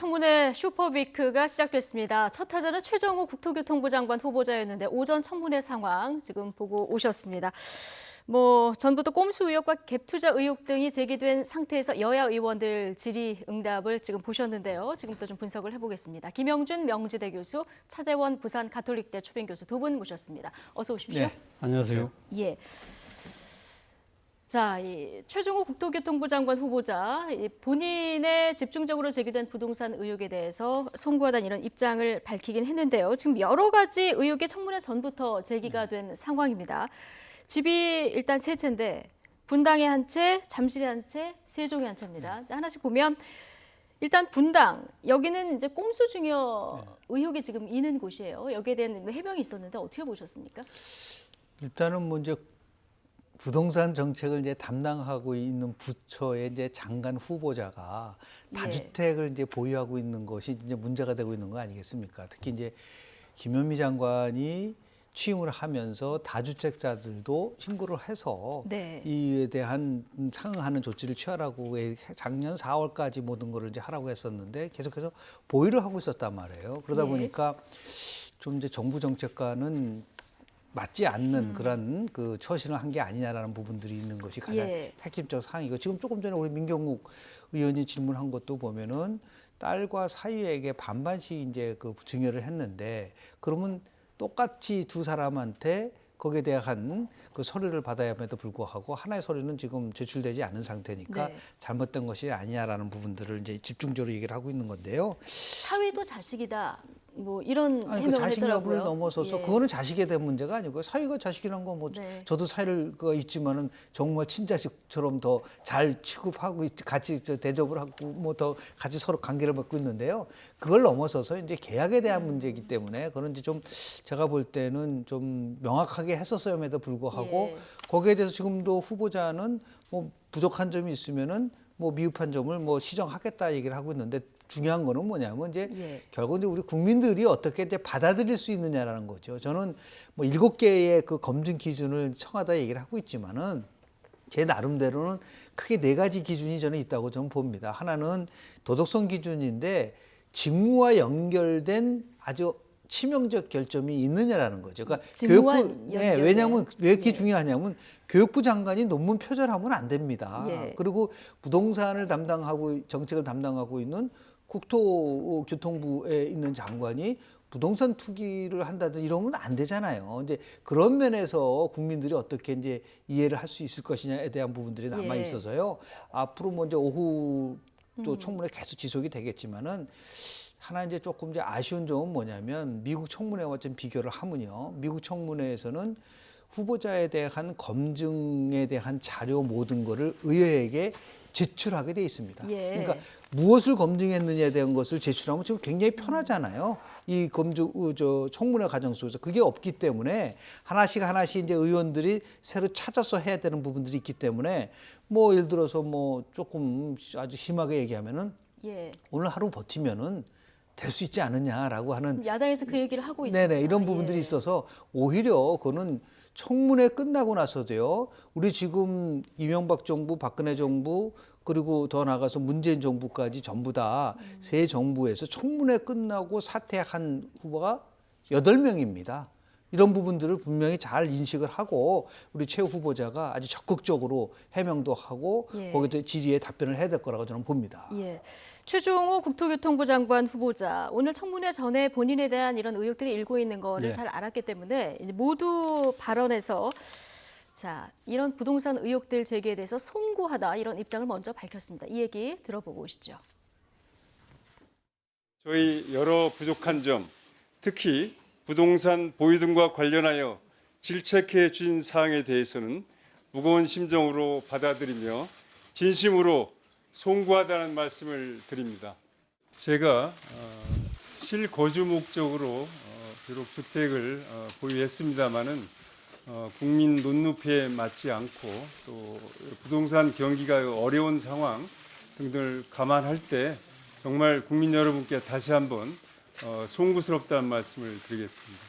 청문회 슈퍼위크가 시작됐습니다. 첫 타자는 최정우 국토교통부 장관 후보자였는데 오전 청문회 상황 지금 보고 오셨습니다. 전부터 꼼수 의혹과 갭 투자 의혹 등이 제기된 상태에서 여야 의원들 질의응답을 지금 보셨는데요. 지금부터 좀 분석을 해보겠습니다. 김영준 명지대 교수, 차재원 부산 가톨릭대 초빙 교수 두 분 모셨습니다. 어서 오십시오. 네, 안녕하세요. 예. 자, 이 최종호 국토교통부 장관 후보자 본인의 집중적으로 제기된 부동산 의혹에 대해서 송구하다는 이런 입장을 밝히긴 했는데요. 지금 여러 가지 의혹이 청문회 전부터 제기가 된 상황입니다. 집이 일단 세 채인데 분당에 한 채, 잠실에 한 채, 세종에 한 채입니다. 하나씩 보면 일단 분당 여기는 이제 꼼수 중여 의혹이 지금 있는 곳이에요. 여기에 대한 해명이 있었는데 어떻게 보셨습니까? 일단은 이제 부동산 정책을 이제 담당하고 있는 부처의 이제 장관 후보자가 다주택을 이제 보유하고 있는 것이 이제 문제가 되고 있는 거 아니겠습니까? 특히 이제 김현미 장관이 취임을 하면서 다주택자들도 신고를 해서 이에 대한 상응하는 조치를 취하라고 작년 4월까지 모든 거를 이제 하라고 했었는데 계속해서 보유를 하고 있었단 말이에요. 그러다 보니까 좀 이제 정부 정책과는 맞지 않는 그런 그 처신을 한 게 아니냐라는 부분들이 있는 것이 가장 핵심적 사항이고, 지금 조금 전에 우리 민경욱 의원이 질문한 것도 보면은 딸과 사위에게 반반씩 이제 그 증여를 했는데, 그러면 똑같이 두 사람한테 거기에 대한 그 서류를 받아야 함에도 불구하고 하나의 서류는 지금 제출되지 않은 상태니까 잘못된 것이 아니냐라는 부분들을 이제 집중적으로 얘기를 하고 있는 건데요. 사위도 자식이다. 이런 아니, 해명을 그 자식 여부를 했더라고요. 넘어서서 그거는 자식에 대한 문제가 아니고요. 사위가 자식이란 건 저도 사위가 있지만은 정말 친자식처럼 더 잘 취급하고 같이 대접을 하고 더 같이 서로 관계를 맺고 있는데요. 그걸 넘어서서 이제 계약에 대한 문제이기 때문에 그런 이제 좀 제가 볼 때는 좀 명확하게 했었음에도 불구하고 거기에 대해서 지금도 후보자는 부족한 점이 있으면은 미흡한 점을 시정하겠다 얘기를 하고 있는데, 중요한 거는 뭐냐면 이제 결국 이제 우리 국민들이 어떻게 이제 받아들일 수 있느냐라는 거죠. 저는 7개의 그 검증 기준을 청하다 얘기를 하고 있지만은 제 나름대로는 크게 4가지 기준이 저는 있다고 저는 봅니다. 하나는 도덕성 기준인데 직무와 연결된 아주 치명적 결점이 있느냐라는 거죠. 그러니까 교육부, 왜냐하면 왜 이렇게 중요하냐면 교육부 장관이 논문 표절하면 안 됩니다. 그리고 부동산을 담당하고 정책을 담당하고 있는 국토교통부에 있는 장관이 부동산 투기를 한다든지 이러면 안 되잖아요. 이제 그런 면에서 국민들이 어떻게 이제 이해를 할 수 있을 것이냐에 대한 부분들이 남아 있어서요. 앞으로 먼저 오후 또 청문회 계속 지속이 되겠지만은 하나 이제 조금 이제 아쉬운 점은 뭐냐면 미국 청문회와 좀 비교를 하면요. 미국 청문회에서는 후보자에 대한 검증에 대한 자료 모든 거를 의회에게 제출하게 돼 있습니다. 그러니까 무엇을 검증했느냐에 대한 것을 제출하면 지금 굉장히 편하잖아요. 이 청문회 과정 속에서 그게 없기 때문에 하나씩 이제 의원들이 새로 찾아서 해야 되는 부분들이 있기 때문에 예를 들어서 조금 아주 심하게 얘기하면은 오늘 하루 버티면은 될 수 있지 않느냐라고 하는, 야당에서 그 얘기를 하고 있습니다. 네네, 이런 부분들이 있어서 오히려 그거는 청문회 끝나고 나서도요. 우리 지금 이명박 정부, 박근혜 정부, 그리고 더 나아가서 문재인 정부까지 전부 다 새 정부에서 청문회 끝나고 사퇴한 후보가 8명입니다. 이런 부분들을 분명히 잘 인식을 하고 우리 최 후보자가 아주 적극적으로 해명도 하고 거기서 질의에 답변을 해야 될 거라고 저는 봅니다. 최종호 국토교통부 장관 후보자, 오늘 청문회 전에 본인에 대한 이런 의혹들이 일고 있는 거를 잘 알았기 때문에 이제 모두 발언해서 이런 부동산 의혹들 제기에 대해서 송구하다 이런 입장을 먼저 밝혔습니다. 이 얘기 들어보고 오시죠. 저희 여러 부족한 점, 특히 부동산 보유 등과 관련하여 질책해 주신 사항에 대해서는 무거운 심정으로 받아들이며 진심으로 송구하다는 말씀을 드립니다. 제가 실거주 목적으로 비록 주택을 보유했습니다마는 국민 눈높이에 맞지 않고 또 부동산 경기가 어려운 상황 등등을 감안할 때 정말 국민 여러분께 다시 한번 송구스럽다는 말씀을 드리겠습니다.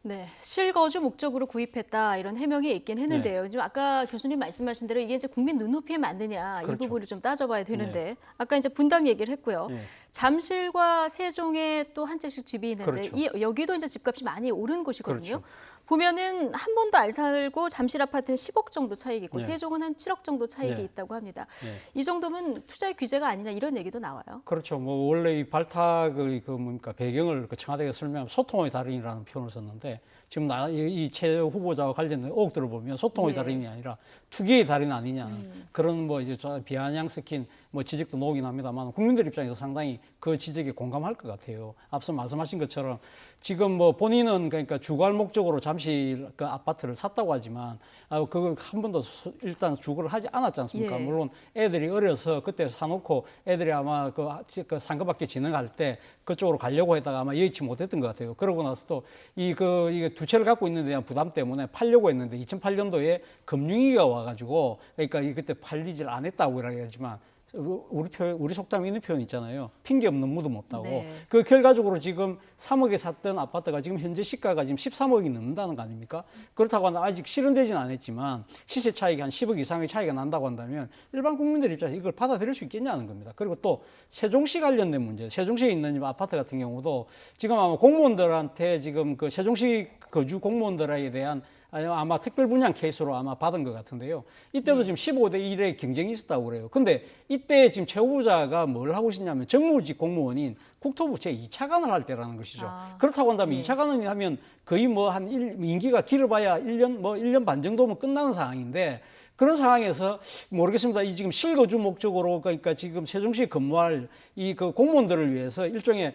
네, 실거주 목적으로 구입했다 이런 해명이 있긴 했는데요. 지금 아까 교수님 말씀하신 대로 이게 이제 국민 눈높이에 맞느냐 이 그렇죠. 부분을 좀 따져봐야 되는데 아까 이제 분당 얘기를 했고요. 네. 잠실과 세종에 또 한 채씩 집이 있는데 그렇죠. 여기도 이제 집값이 많이 오른 곳이거든요. 그렇죠. 보면은 한 번도 안 살고 잠실 아파트는 10억 정도 차익이 있고 네. 세종은 한 7억 정도 차익이 네. 있다고 합니다. 네. 이 정도면 투자 규제가 아니냐 이런 얘기도 나와요. 그렇죠. 뭐 원래 이 발탁의 그 뭡니까 배경을 그 청와대가 설명하면 소통의 달인이라는 표현을 썼는데 지금 이최 후보자와 관련된 의혹들을 보면 소통의 예. 달인이 아니라 투기의 달인 아니냐 그런 뭐 이제 비아냥 섞인 뭐 지적도 나오긴 합니다만 국민들 입장에서 상당히 그 지적에 공감할 것 같아요. 앞서 말씀하신 것처럼 지금 뭐 본인은 그러니까 주거할 목적으로 잠시 그 아파트를 샀다고 하지만 그걸 한 번도 일단 주거를 하지 않았지 않습니까? 예. 물론 애들이 어려서 그때 사놓고 애들이 아마 그 상급학교 진학할 때 그쪽으로 가려고 했다가 아마 예의치 못했던 것 같아요. 그러고 나서 또 이게 두 채를 갖고 있는 데 대한 부담 때문에 팔려고 했는데 2008년도에 금융위기가 와가지고 그러니까 그때 팔리질 않았다고 이야기하지만 우리 속담에 있는 표현 있잖아요. 핑계 없는 무덤 없다고. 네. 그 결과적으로 지금 3억에 샀던 아파트가 지금 현재 시가가 지금 13억이 넘는다는 거 아닙니까? 그렇다고 한다 아직 실현되지는 않았지만 시세 차익이 한 10억 이상의 차이가 난다고 한다면 일반 국민들 입장에서 이걸 받아들일 수 있겠냐는 겁니다. 그리고 또 세종시 관련된 문제, 세종시에 있는 아파트 같은 경우도 지금 아마 공무원들한테 지금 그 세종시 거주 공무원들에 대한 아마 특별 분양 케이스로 아마 받은 것 같은데요. 이때도 지금 15대 1의 경쟁이 있었다고 그래요. 근데 이때 지금 최 후보자가 뭘 하고 있냐면 정무직 공무원인 국토부 제2차관을 할 때라는 것이죠. 그렇다고 한다면 2차관을 하면 거의 뭐 한 임기가 길어봐야 1년 반 정도면 끝나는 상황인데 그런 상황에서 모르겠습니다. 이 지금 실거주 목적으로 그러니까 지금 세종시에 근무할 이 그 공무원들을 위해서 일종의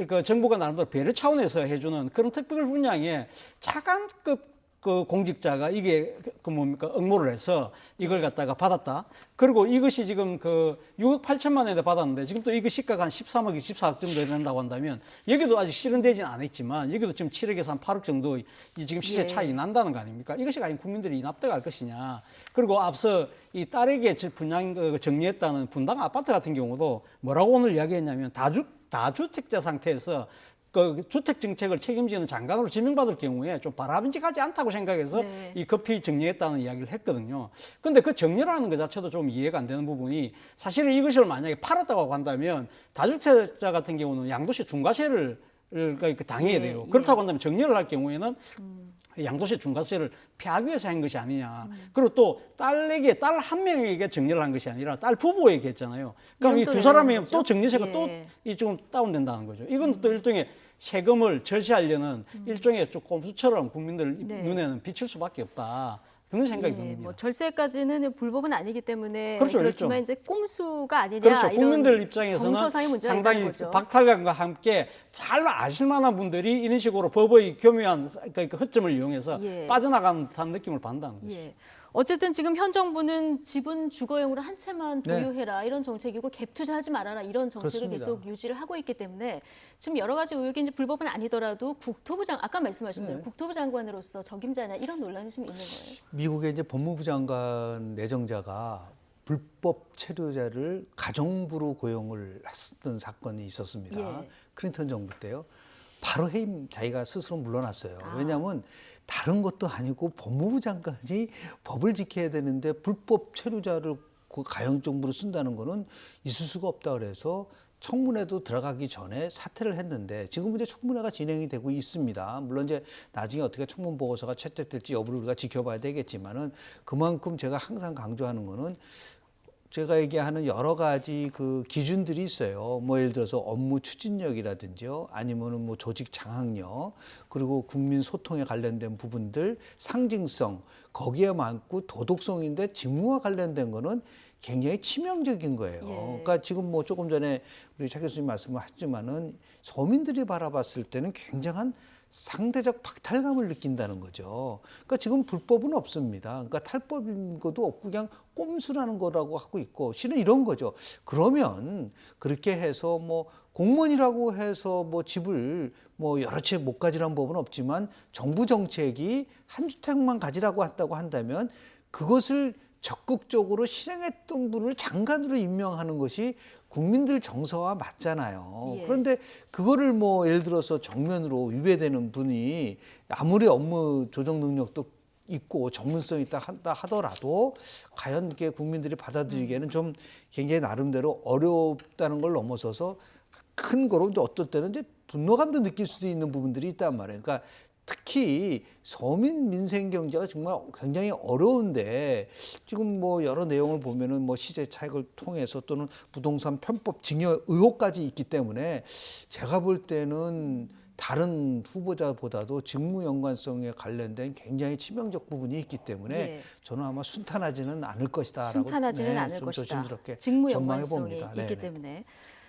그 정부가 나름대로 배려 차원에서 해주는 그런 특별 분양에 차관급 그 공직자가 이게 그 뭡니까 응모를 해서 이걸 갖다가 받았다. 그리고 이것이 지금 그 6억 8천만 원에 받았는데 지금 또 이거 시가가 한 13억, 14억 정도 된다고 한다면 여기도 아직 실현되진 않았지만 여기도 지금 7억에서 한 8억 정도 지금 시세 차익이 난다는 거 아닙니까? 이것이 과연 국민들이 납득할 것이냐. 그리고 앞서 이 딸에게 분양 정리했다는 분당 아파트 같은 경우도 뭐라고 오늘 이야기했냐면 다주택자 상태에서 그 주택 정책을 책임지는 장관으로 지명받을 경우에 좀 바람직하지 않다고 생각해서 네. 이 급히 정리했다는 이야기를 했거든요. 근데 그 정리라는 것 자체도 좀 이해가 안 되는 부분이 사실은 이것을 만약에 팔았다고 한다면 다주택자 같은 경우는 양도세 중과세를 당해야 돼요. 그렇다고 한다면 정리를 할 경우에는 양도세 중과세를 피하기 위해서 한 것이 아니냐. 그리고 또 딸 한 명에게 정리를 한 것이 아니라 딸 부부에게 했잖아요. 그럼 이 두 사람이 또 정리세가 또 좀 다운된다는 거죠. 이건 또 일종의 세금을 절세하려는 일종의 좀 꼼수처럼 국민들 눈에는 비칠 수밖에 없다. 그런 생각이 듭니다. 뭐 절세까지는 불법은 아니기 때문에 그렇죠, 그렇지만 그렇죠. 이제 꼼수가 아니냐 그렇죠. 이런 국민들 입장에서는 정서상의 문제가 상당히 있다는 거죠. 박탈감과 함께 잘 아실 만한 분들이 이런 식으로 법의 교묘한 그러니까 허점을 이용해서 빠져나가는 듯한 느낌을 받는다는 거죠. 예. 어쨌든 지금 현 정부는 지분 주거용으로 한 채만 네. 보유해라 이런 정책이고 갭 투자하지 말아라 이런 정책을 그렇습니다. 계속 유지를 하고 있기 때문에 지금 여러 가지 의혹이 이제 불법은 아니더라도 아까 말씀하신 대로 국토부 장관으로서 적임자냐 이런 논란이 좀 있는 거예요. 미국의 이제 법무부 장관 내정자가 불법 체류자를 가정부로 고용을 했던 사건이 있었습니다. 예. 클린턴 정부 때요. 바로 해임 자기가 스스로 물러났어요. 왜냐하면 다른 것도 아니고 법무부 장관이 법을 지켜야 되는데 불법 체류자를 그 가정부로 쓴다는 거는 있을 수가 없다 그래서 청문회도 들어가기 전에 사퇴를 했는데 지금 이제 청문회가 진행이 되고 있습니다. 물론 이제 나중에 어떻게 청문 보고서가 채택될지 여부를 우리가 지켜봐야 되겠지만은 그만큼 제가 항상 강조하는 거는 제가 얘기하는 여러 가지 그 기준들이 있어요. 뭐 예를 들어서 업무 추진력이라든지요, 아니면은 뭐 조직 장악력, 그리고 국민 소통에 관련된 부분들, 상징성, 거기에 많고 도덕성인데 직무와 관련된 거는 굉장히 치명적인 거예요. 그러니까 지금 뭐 조금 전에 우리 차 교수님 말씀을 하지만은 서민들이 바라봤을 때는 굉장한 상대적 박탈감을 느낀다는 거죠. 그러니까 지금 불법은 없습니다. 그러니까 탈법인 것도 없고 그냥 꼼수라는 거라고 하고 있고 실은 이런 거죠. 그러면 그렇게 해서 뭐 공무원이라고 해서 뭐 집을 뭐 여러 채 못 가지라는 법은 없지만 정부 정책이 한 주택만 가지라고 한다고 한다면 그것을 적극적으로 실행했던 분을 장관으로 임명하는 것이 국민들 정서와 맞잖아요. 예. 그런데 그거를 뭐 예를 들어서 정면으로 위배되는 분이 아무리 업무 조정 능력도 있고 전문성이 있다 하더라도 과연 이게 국민들이 받아들이기에는 좀 굉장히 나름대로 어렵다는 걸 넘어서서 큰 거로 이제 어떨 때는 이제 분노감도 느낄 수도 있는 부분들이 있단 말이에요. 그러니까 특히 서민 민생 경제가 정말 굉장히 어려운데 지금 뭐 여러 내용을 보면은 뭐 시세 차익을 통해서 또는 부동산 편법 증여 의혹까지 있기 때문에 제가 볼 때는 다른 후보자보다도 직무 연관성에 관련된 굉장히 치명적 부분이 있기 때문에 예. 저는 아마 순탄하지는 않을 것이다라고 순탄하지는 않을 좀 것이다. 조심스럽게 직무 전망해 연관성이 봅니다. 있기 네네. 때문에.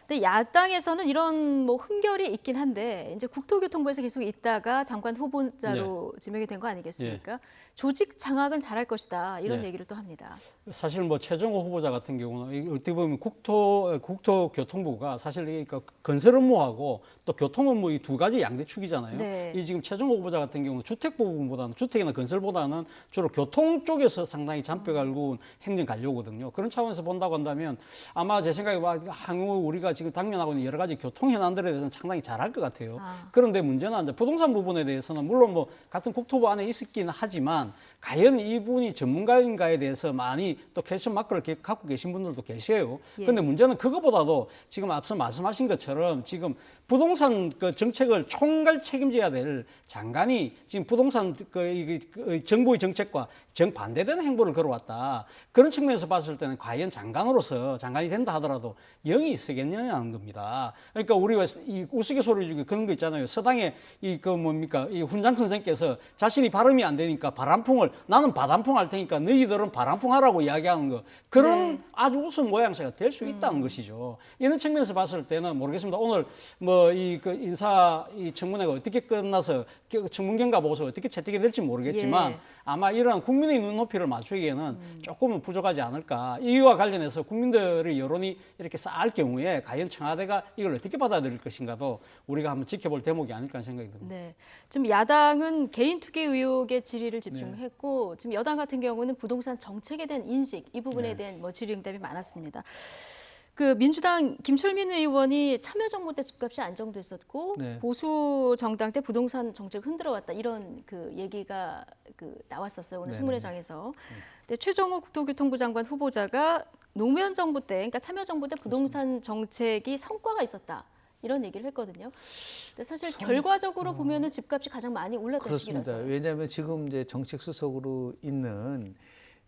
근데 야당에서는 이런 뭐 흠결이 있긴 한데 이제 국토교통부에서 계속 있다가 장관 후보자로 지명이 된 거 아니겠습니까? 조직 장악은 잘할 것이다 이런 네. 얘기를 또 합니다. 사실 뭐 최정호 후보자 같은 경우는 어떻게 보면 국토교통부가 사실 이 건설 업무하고 또 교통 업무 이 두 가지 양대축이잖아요. 네. 이 지금 최정호 후보자 같은 경우는 주택 부분보다는 주택이나 건설보다는 주로 교통 쪽에서 상당히 잔뼈가 굵은 행정 관료거든요. 그런 차원에서 본다고 한다면 아마 제 생각에 향후 우리가 지금 당면하고 있는 여러 가지 교통 현안들에 대해서는 상당히 잘할 것 같아요. 그런데 문제는 이제 부동산 부분에 대해서는 물론 뭐 같은 국토부 안에 있었긴 하지만 과연 이분이 전문가인가에 대해서 많이 또 퀘스천 마크를 갖고 계신 분들도 계세요. 그런데 문제는 그거보다도 지금 앞서 말씀하신 것처럼 지금 부동산 그 정책을 총괄 책임져야 될 장관이 지금 부동산 정부의 정책과 정반대되는 행보를 걸어왔다. 그런 측면에서 봤을 때는 과연 장관으로서 장관이 된다 하더라도 영이 쓰겠느냐는 겁니다. 그러니까 우리가 이 우스갯소리 중에 그런 거 있잖아요. 서당에 이 훈장 선생께서 자신이 발음이 안 되니까 바람풍을 나는 바람풍 할 테니까 너희들은 바람풍 하라고 이야기하는 거 그런 아주 우스운 모양새가 될 수 있다는 것이죠. 이런 측면에서 봤을 때는 모르겠습니다. 오늘 뭐 이 인사 이 청문회가 어떻게 끝나서 청문경과 보고서 어떻게 채택이 될지 모르겠지만 아마 이런 국민의 눈높이를 맞추기에는 조금은 부족하지 않을까. 이와 관련해서 국민들의 여론이 이렇게 쌓을 경우에 과연 청와대가 이걸 어떻게 받아들일 것인가도 우리가 한번 지켜볼 대목이 아닐까 하는 생각이 듭니다. 네. 지금 야당은 개인 투기 의혹에 질의를 집중했고 지금 여당 같은 경우는 부동산 정책에 대한 인식 이 부분에 대한 뭐 질의 응답이 많았습니다. 그 민주당 김철민 의원이 참여정부 때 집값이 안정됐었고 보수 정당 때 부동산 정책 흔들어왔다 이런 그 얘기가 그 나왔었어요 오늘 청문회장에서. 근데 최정호 국토교통부 장관 후보자가 노무현 정부 때, 그러니까 참여정부 때 부동산 정책이 성과가 있었다. 이런 얘기를 했거든요. 근데 사실 결과적으로 보면은 집값이 가장 많이 올랐던 그렇습니다. 시기라서. 왜냐하면 지금 이제 정책 수석으로 있는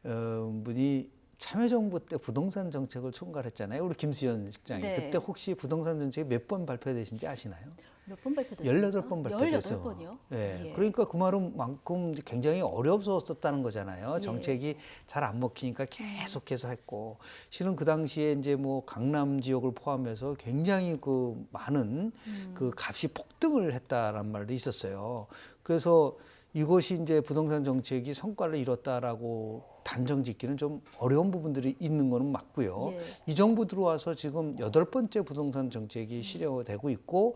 분이 참여정부 때 부동산 정책을 총괄했잖아요. 우리 김수현 실장이. 네. 그때 혹시 부동산 정책이 몇 번 발표되신지 아시나요? 몇 번 발표됐습니까? 18번 발표돼서. 18번이요? 예. 예. 그러니까 그 말은 만큼 굉장히 어려웠었다는 거잖아요. 정책이 잘 안 먹히니까 계속해서 했고. 실은 그 당시에 이제 뭐 강남 지역을 포함해서 굉장히 그 많은 그 값이 폭등을 했다라는 말도 있었어요. 그래서 이것이 이제 부동산 정책이 성과를 이뤘다라고 단정 짓기는 좀 어려운 부분들이 있는 거는 맞고요. 이 정부 들어와서 지금 8번째 부동산 정책이 실효되고 있고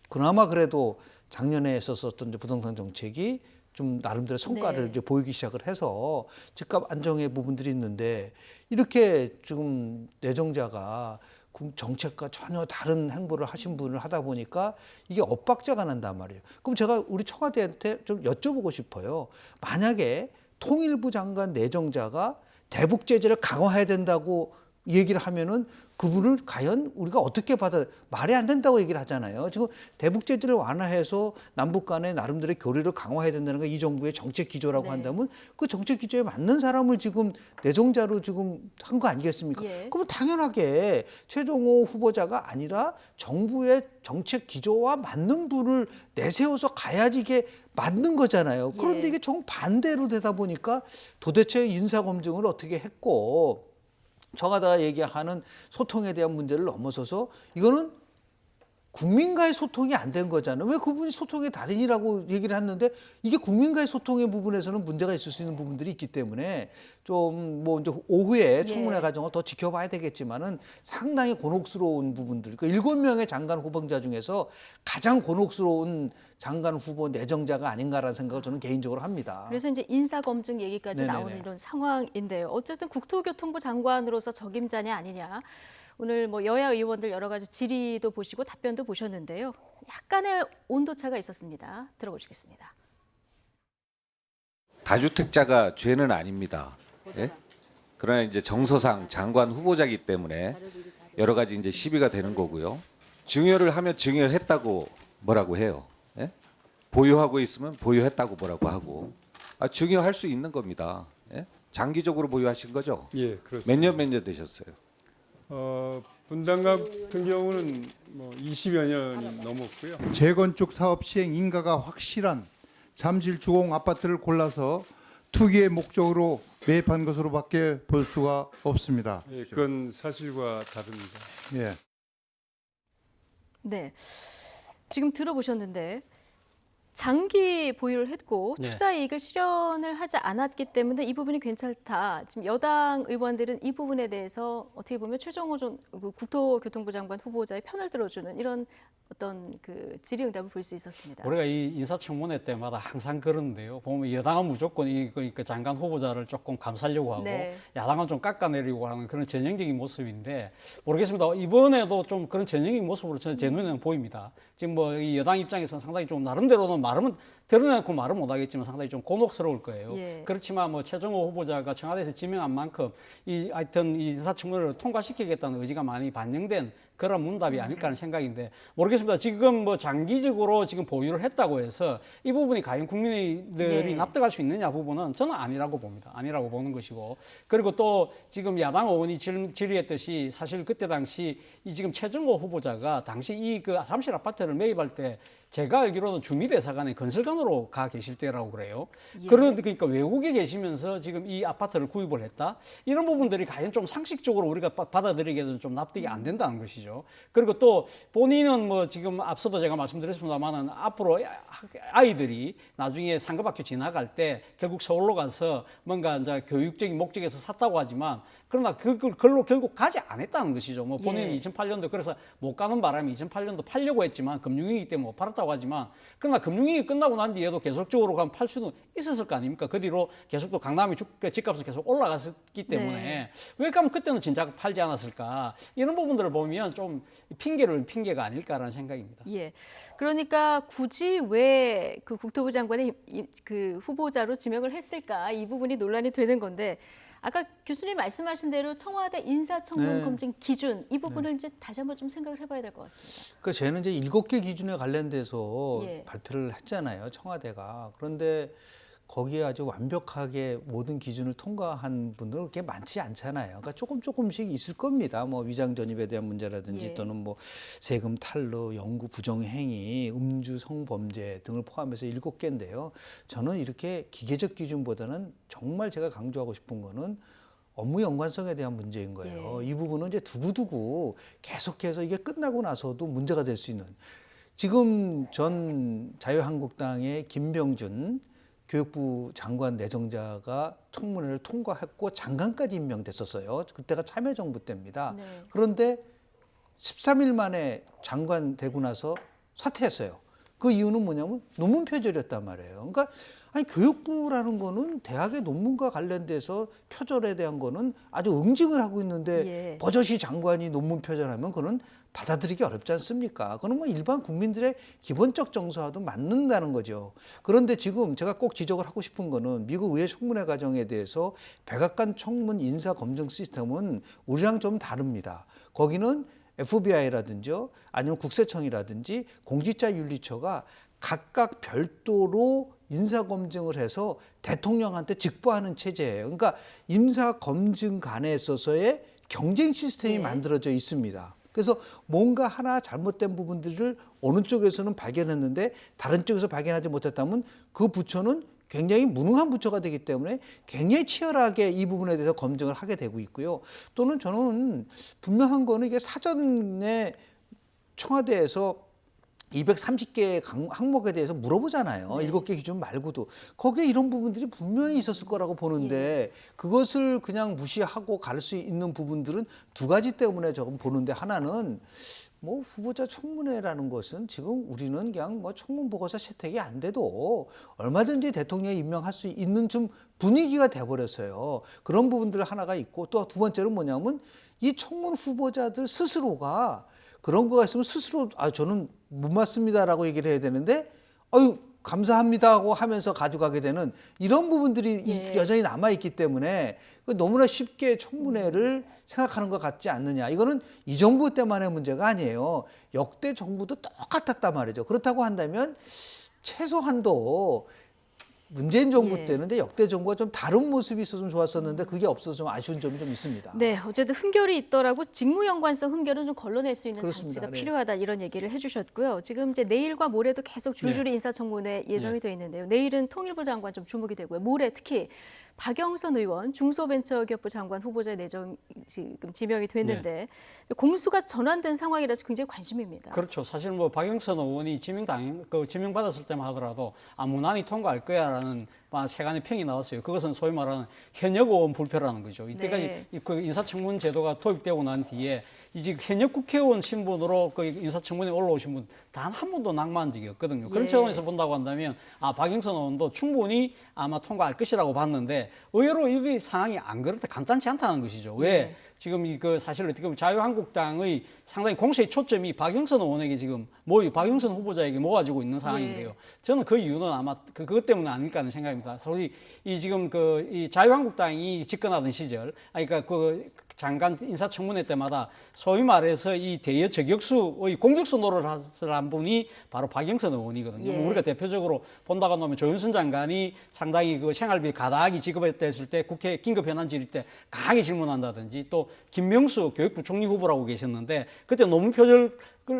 그나마 그래도 작년에 했었던 부동산 정책이 좀 나름대로 성과를 이제 보이기 시작을 해서 집값 안정의 부분들이 있는데 이렇게 지금 내정자가 정책과 전혀 다른 행보를 하신 분을 하다 보니까 이게 엇박자가 난단 말이에요. 그럼 제가 우리 청와대한테 좀 여쭤보고 싶어요. 만약에 통일부 장관 내정자가 대북 제재를 강화해야 된다고 얘기를 하면은 그분을 과연 우리가 어떻게 말이 안 된다고 얘기를 하잖아요. 지금 대북 제재를 완화해서 남북 간의 나름대로의 교류를 강화해야 된다는 게 이 정부의 정책 기조라고 한다면 그 정책 기조에 맞는 사람을 지금 내정자로 지금 한 거 아니겠습니까? 그럼 당연하게 최종호 후보자가 아니라 정부의 정책 기조와 맞는 분을 내세워서 가야지 이게 맞는 거잖아요. 그런데 이게 정반대로 되다 보니까 도대체 인사검증을 어떻게 했고 저가 다 얘기하는 소통에 대한 문제를 넘어서서 이거는 국민과의 소통이 안 된 거잖아요. 왜 그분이 소통의 달인이라고 얘기를 했는데 이게 국민과의 소통의 부분에서는 문제가 있을 수 있는 부분들이 있기 때문에 좀 뭐 이제 오후에 청문회 과정을 더 지켜봐야 되겠지만은 상당히 곤혹스러운 부분들. 그 7명의 장관 후보자 중에서 가장 곤혹스러운 장관 후보 내정자가 아닌가라는 생각을 저는 개인적으로 합니다. 그래서 이제 인사검증 얘기까지 네네네. 나오는 이런 상황인데요. 어쨌든 국토교통부 장관으로서 적임자냐 아니냐. 오늘 뭐 여야 의원들 여러 가지 질의도 보시고 답변도 보셨는데요. 약간의 온도차가 있었습니다. 들어보시겠습니다. 다주택자가 죄는 아닙니다. 예? 그러나 이제 정서상 장관 후보자이기 때문에 여러 가지 이제 시비가 되는 거고요. 증여를 하면 증여했다고 뭐라고 해요. 예? 보유하고 있으면 보유했다고 뭐라고 하고 증여할 수 있는 겁니다. 예? 장기적으로 보유하신 거죠? 예, 그렇습니다. 몇 년 되셨어요? 분당 같은 경우는 뭐 20여 년이 넘었고요. 재건축 사업 시행 인가가 확실한 잠실 주공 아파트를 골라서 투기의 목적으로 매입한 것으로밖에 볼 수가 없습니다. 예, 그건 사실과 다릅니다. 예. 네. 지금 들어보셨는데 장기 보유를 했고 네. 투자 이익을 실현을 하지 않았기 때문에 이 부분이 괜찮다. 지금 여당 의원들은 이 부분에 대해서 어떻게 보면 최정호 전 국토교통부 장관 후보자의 편을 들어주는 이런 어떤 그 질의응답을 볼 수 있었습니다. 우리가 이 인사청문회 때마다 항상 그러는데요. 보면 여당은 무조건 그 장관 후보자를 조금 감싸려고 하고 네. 야당은 좀 깎아내리고 하는 그런 전형적인 모습인데 모르겠습니다. 이번에도 좀 그런 전형적인 모습으로 저는 제 눈에는 보입니다. 지금 뭐 이 여당 입장에서는 상당히 좀 나름대로는 말은 드러내놓고 말은 못하겠지만 상당히 좀 곤혹스러울 거예요. 예. 그렇지만 뭐 최정호 후보자가 청와대에서 지명한 만큼 하여튼 이 인사청문회를 통과시키겠다는 의지가 많이 반영된 그런 문답이 아닐까 하는 생각인데 모르겠습니다. 지금 뭐 장기적으로 지금 보유를 했다고 해서 이 부분이 과연 국민들이 네. 납득할 수 있느냐 부분은 저는 아니라고 봅니다. 아니라고 보는 것이고 그리고 또 지금 야당 의원이 질의했듯이 사실 그때 당시 이 지금 최정호 후보자가 당시 이 그 잠실 아파트를 매입할 때 제가 알기로는 주미대사관의 건설관으로 가 계실 때라고 그래요. 예. 그러니까 외국에 계시면서 지금 이 아파트를 구입을 했다. 이런 부분들이 과연 좀 상식적으로 우리가 받아들이기에는 좀 납득이 안 된다는 것이죠. 그리고 또 본인은 뭐 지금 앞서도 제가 말씀드렸습니다만은 앞으로 아이들이 나중에 상급학교 지나갈 때 결국 서울로 가서 뭔가 이제 교육적인 목적에서 샀다고 하지만 그러나 그걸로 결국 가지 않았다는 것이죠. 뭐 본인은 예. 2008년도 그래서 못 가는 바람에 2008년도 팔려고 했지만 금융위기 때문에 못 팔았다고 하지만 그러나 금융위기 끝나고 난 뒤에도 계속적으로 그냥 팔 수는 있었을 거 아닙니까? 그 뒤로 계속 또 강남이 집값이 계속 올라갔기 때문에 네. 왜 그러면 그때는 진작 팔지 않았을까? 이런 부분들을 보면 좀 핑계가 아닐까라는 생각입니다. 예. 그러니까 굳이 왜 그 국토부 장관의 그 후보자로 지명을 했을까? 이 부분이 논란이 되는 건데 아까 교수님 말씀하신 대로 청와대 인사청문 네. 검증 기준 이 부분을 이제 다시 한번 좀 생각을 해봐야 될 것 같습니다. 그러니까 쟤는 이제 7개 기준에 관련돼서 예. 발표를 했잖아요, 청와대가. 그런데 거기에 아주 완벽하게 모든 기준을 통과한 분들은 그렇게 많지 않잖아요. 그러니까 조금씩 있을 겁니다. 뭐 위장 전입에 대한 문제라든지 예. 또는 뭐 세금 탈루, 영구 부정 행위, 음주 성범죄 등을 포함해서 7개인데요. 저는 이렇게 기계적 기준보다는 정말 제가 강조하고 싶은 거는 업무 연관성에 대한 문제인 거예요. 예. 이 부분은 이제 두고두고 계속해서 이게 끝나고 나서도 문제가 될 수 있는. 지금 전 자유한국당의 김병준 교육부 장관 내정자가 청문회를 통과했고 장관까지 임명됐었어요. 그때가 참여정부 때입니다. 네. 그런데 13일 만에 장관 되고 나서 사퇴했어요. 그 이유는 뭐냐면 논문 표절이었단 말이에요. 그러니까 아니 교육부라는 거는 대학의 논문과 관련돼서 표절에 대한 거는 아주 응징을 하고 있는데 예. 버젓이 장관이 논문 표절하면 그거는 받아들이기 어렵지 않습니까? 그건 뭐 일반 국민들의 기본적 정서와도 맞는다는 거죠. 그런데 지금 제가 꼭 지적을 하고 싶은 거는 미국 의회 청문회 과정에 대해서 백악관 청문 인사 검증 시스템은 우리랑 좀 다릅니다. 거기는 FBI라든지 아니면 국세청이라든지 공직자윤리처가 각각 별도로 인사검증을 해서 대통령한테 직보하는 체제예요. 그러니까 인사검증관에 있어서의 경쟁 시스템이 네. 만들어져 있습니다. 그래서 뭔가 하나 잘못된 부분들을 어느 쪽에서는 발견했는데 다른 쪽에서 발견하지 못했다면 그 부처는 굉장히 무능한 부처가 되기 때문에 굉장히 치열하게 이 부분에 대해서 검증을 하게 되고 있고요. 또는 저는 분명한 거는 이게 사전에 청와대에서 230개 항목에 대해서 물어보잖아요. 네. 7개 기준 말고도. 거기에 이런 부분들이 분명히 있었을 거라고 보는데 그것을 그냥 무시하고 갈 수 있는 부분들은 두 가지 때문에 조금 보는데, 하나는 뭐 후보자 청문회라는 것은 지금 우리는 그냥 뭐 청문 보고서 채택이 안 돼도 얼마든지 대통령이 임명할 수 있는 좀 분위기가 돼버렸어요. 그런 부분들 하나가 있고, 또 두 번째는 뭐냐면 이 청문 후보자들 스스로가 그런 거가 있으면 스스로 저는 못 맞습니다라고 얘기를 해야 되는데 아유 감사합니다 하고 하면서 가져가게 되는 이런 부분들이 여전히 남아있기 때문에 너무나 쉽게 청문회를 생각하는 것 같지 않느냐. 이거는 이 정부 때만의 문제가 아니에요. 역대 정부도 똑같았단 말이죠. 그렇다고 한다면 최소한도 문재인 정부 때는 역대 정부가 좀 다른 모습이 있었으면 좋았었는데 그게 없어서 좀 아쉬운 점이 좀 있습니다. 네, 어쨌든 흠결이 있더라고 직무 연관성 흠결은 좀 걸러낼 수 있는 그렇습니다. 장치가 네. 필요하다 이런 얘기를 해주셨고요. 지금 이제 내일과 모레도 계속 줄줄이 인사청문회 예정이 돼 있는데요. 내일은 통일부 장관 좀 주목이 되고요. 모레 특히 박영선 의원 중소벤처기업부 장관 후보자 내정 지금 지명이 됐는데 공수가 전환된 상황이라서 굉장히 관심입니다. 그렇죠. 사실 뭐 박영선 의원이 지명받았을 때만 하더라도 무난히 통과할 거야라는 세간의 평이 나왔어요. 그것은 소위 말하는 현역 의원 불패라는 거죠. 이때까지 그 인사청문 제도가 도입되고 난 뒤에 이제 현역 국회의원 신분으로 그 인사청문회 올라오신 분 단 한 번도 낙마한 적이 없거든요. 그런 차원에서 본다고 한다면 박영선 의원도 충분히 아마 통과할 것이라고 봤는데 의외로 이게 상황이 안 그렇다 간단치 않다는 것이죠. 왜? 지금 사실 어떻게 보면 자유한국당의 상당히 공세의 초점이 박영선 의원에게 지금 박영선 후보자에게 모아지고 있는 상황인데요. 저는 그 이유는 아마 그것 때문에 아닐까 하는 생각입니다. 소위 지금 이 자유한국당이 집권하던 시절, 그러니까 장관 인사청문회 때마다 소위 말해서 이 대여 저격수의 공격수 노릇을 한 분이 바로 박영선 의원이거든요. 우리가 대표적으로 본다고 하면 조윤선 장관이 상당히 생활비 가다하게 지급했을 때 국회 긴급 현안 질의 때 강하게 질문한다든지, 또 김명수 교육부 총리 후보라고 계셨는데 그때 논문 표절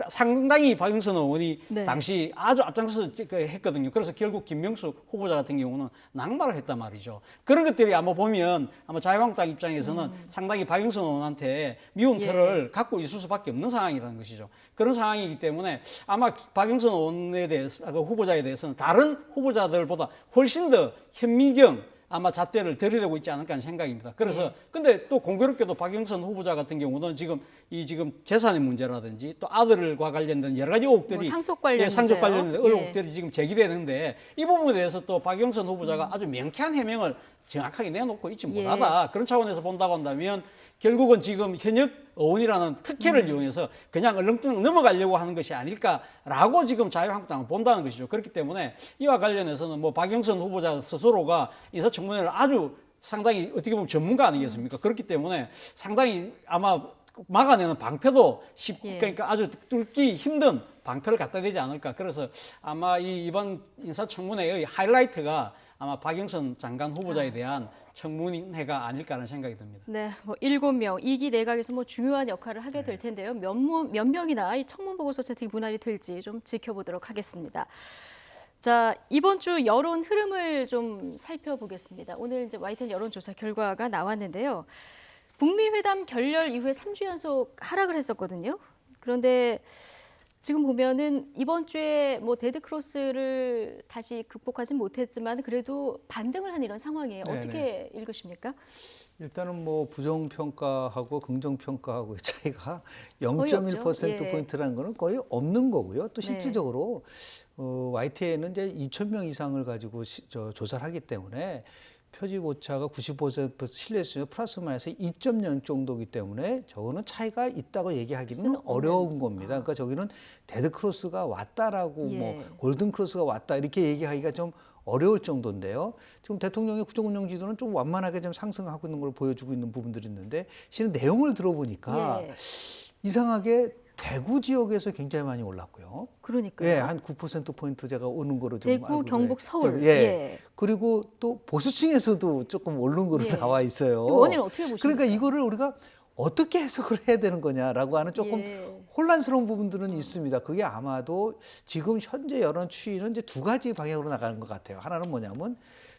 상당히 박영선 의원이 당시 아주 앞장서서 했거든요. 그래서 결국 김명수 후보자 같은 경우는 낙마를 했단 말이죠. 그런 것들이 아마 보면 자유한국당 입장에서는 상당히 박영선 의원한테 미운 털을 갖고 있을 수밖에 없는 상황이라는 것이죠. 그런 상황이기 때문에 아마 박영선 의원에 대해서 후보자에 대해서는 다른 후보자들보다 훨씬 더 현미경 아마 잣대를 들이대고 있지 않을까 하는 생각입니다. 그래서 근데 또 공교롭게도 박영선 후보자 같은 경우는 지금 재산의 문제라든지 또 아들과 관련된 여러 가지 의혹들이 상속 관련 상속 관련된 의혹들이 지금 제기되는데 이 부분에 대해서 또 박영선 후보자가 아주 명쾌한 해명을 정확하게 내놓고 있지 못하다. 그런 차원에서 본다고 한다면 결국은 지금 현역 의원이라는 특혜를 이용해서 그냥 얼렁뚱 넘어가려고 하는 것이 아닐까라고 지금 자유한국당은 본다는 것이죠. 그렇기 때문에 이와 관련해서는 박영선 후보자 스스로가 인사청문회를 아주 상당히 어떻게 보면 전문가 아니겠습니까? 그렇기 때문에 상당히 아마 막아내는 방패도 그러니까 아주 뚫기 힘든 방패를 갖다 대지 않을까. 그래서 아마 이번 인사청문회의 하이라이트가 아마 박영선 장관 후보자에 대한 청문회가 아닐까 하는 생각이 듭니다. 네, 7명, 2기 내각에서 중요한 역할을 하게 될 텐데요. 몇 명이나 이 청문 보고서 채택이 무난히 될지 좀 지켜보도록 하겠습니다. 자, 이번 주 여론 흐름을 좀 살펴보겠습니다. 오늘 이제 YTN 여론조사 결과가 나왔는데요. 북미 회담 결렬 이후에 3주 연속 하락을 했었거든요. 그런데 지금 보면은 이번 주에 데드크로스를 다시 극복하진 못했지만 그래도 반등을 한 이런 상황이에요. 어떻게 읽으십니까? 일단은 부정평가하고 긍정평가하고의 차이가 0.1%포인트라는 거는 거의 없는 거고요. 또 실질적으로 YTN은 이제 2,000명 이상을 가지고 조사를 하기 때문에 표집 오차가 95% 신뢰수는 플러스 마이너스 2.0 정도이기 때문에 저거는 차이가 있다고 얘기하기는 어려운 겁니다. 그러니까 저기는 데드크로스가 왔다라고 골든크로스가 왔다 이렇게 얘기하기가 좀 어려울 정도인데요. 지금 대통령의 국정운영 지도는 좀 완만하게 좀 상승하고 있는 걸 보여주고 있는 부분들이 있는데 실은 내용을 들어보니까 이상하게 대구 지역에서 굉장히 많이 올랐고요. 그러니까요. 예, 한 9%포인트 제가 오는 거로 좀 대구, 알고 경북, 서울. 그리고 또 보수층에서도 조금 오른 거로 나와 있어요. 원인은 어떻게 보십니까? 그러니까 이거를 우리가 어떻게 해석을 해야 되는 거냐라고 하는 조금 혼란스러운 부분들은 있습니다. 그게 아마도 지금 현재 여론 추이는 이제 두 가지 방향으로 나가는 것 같아요. 하나는 뭐냐면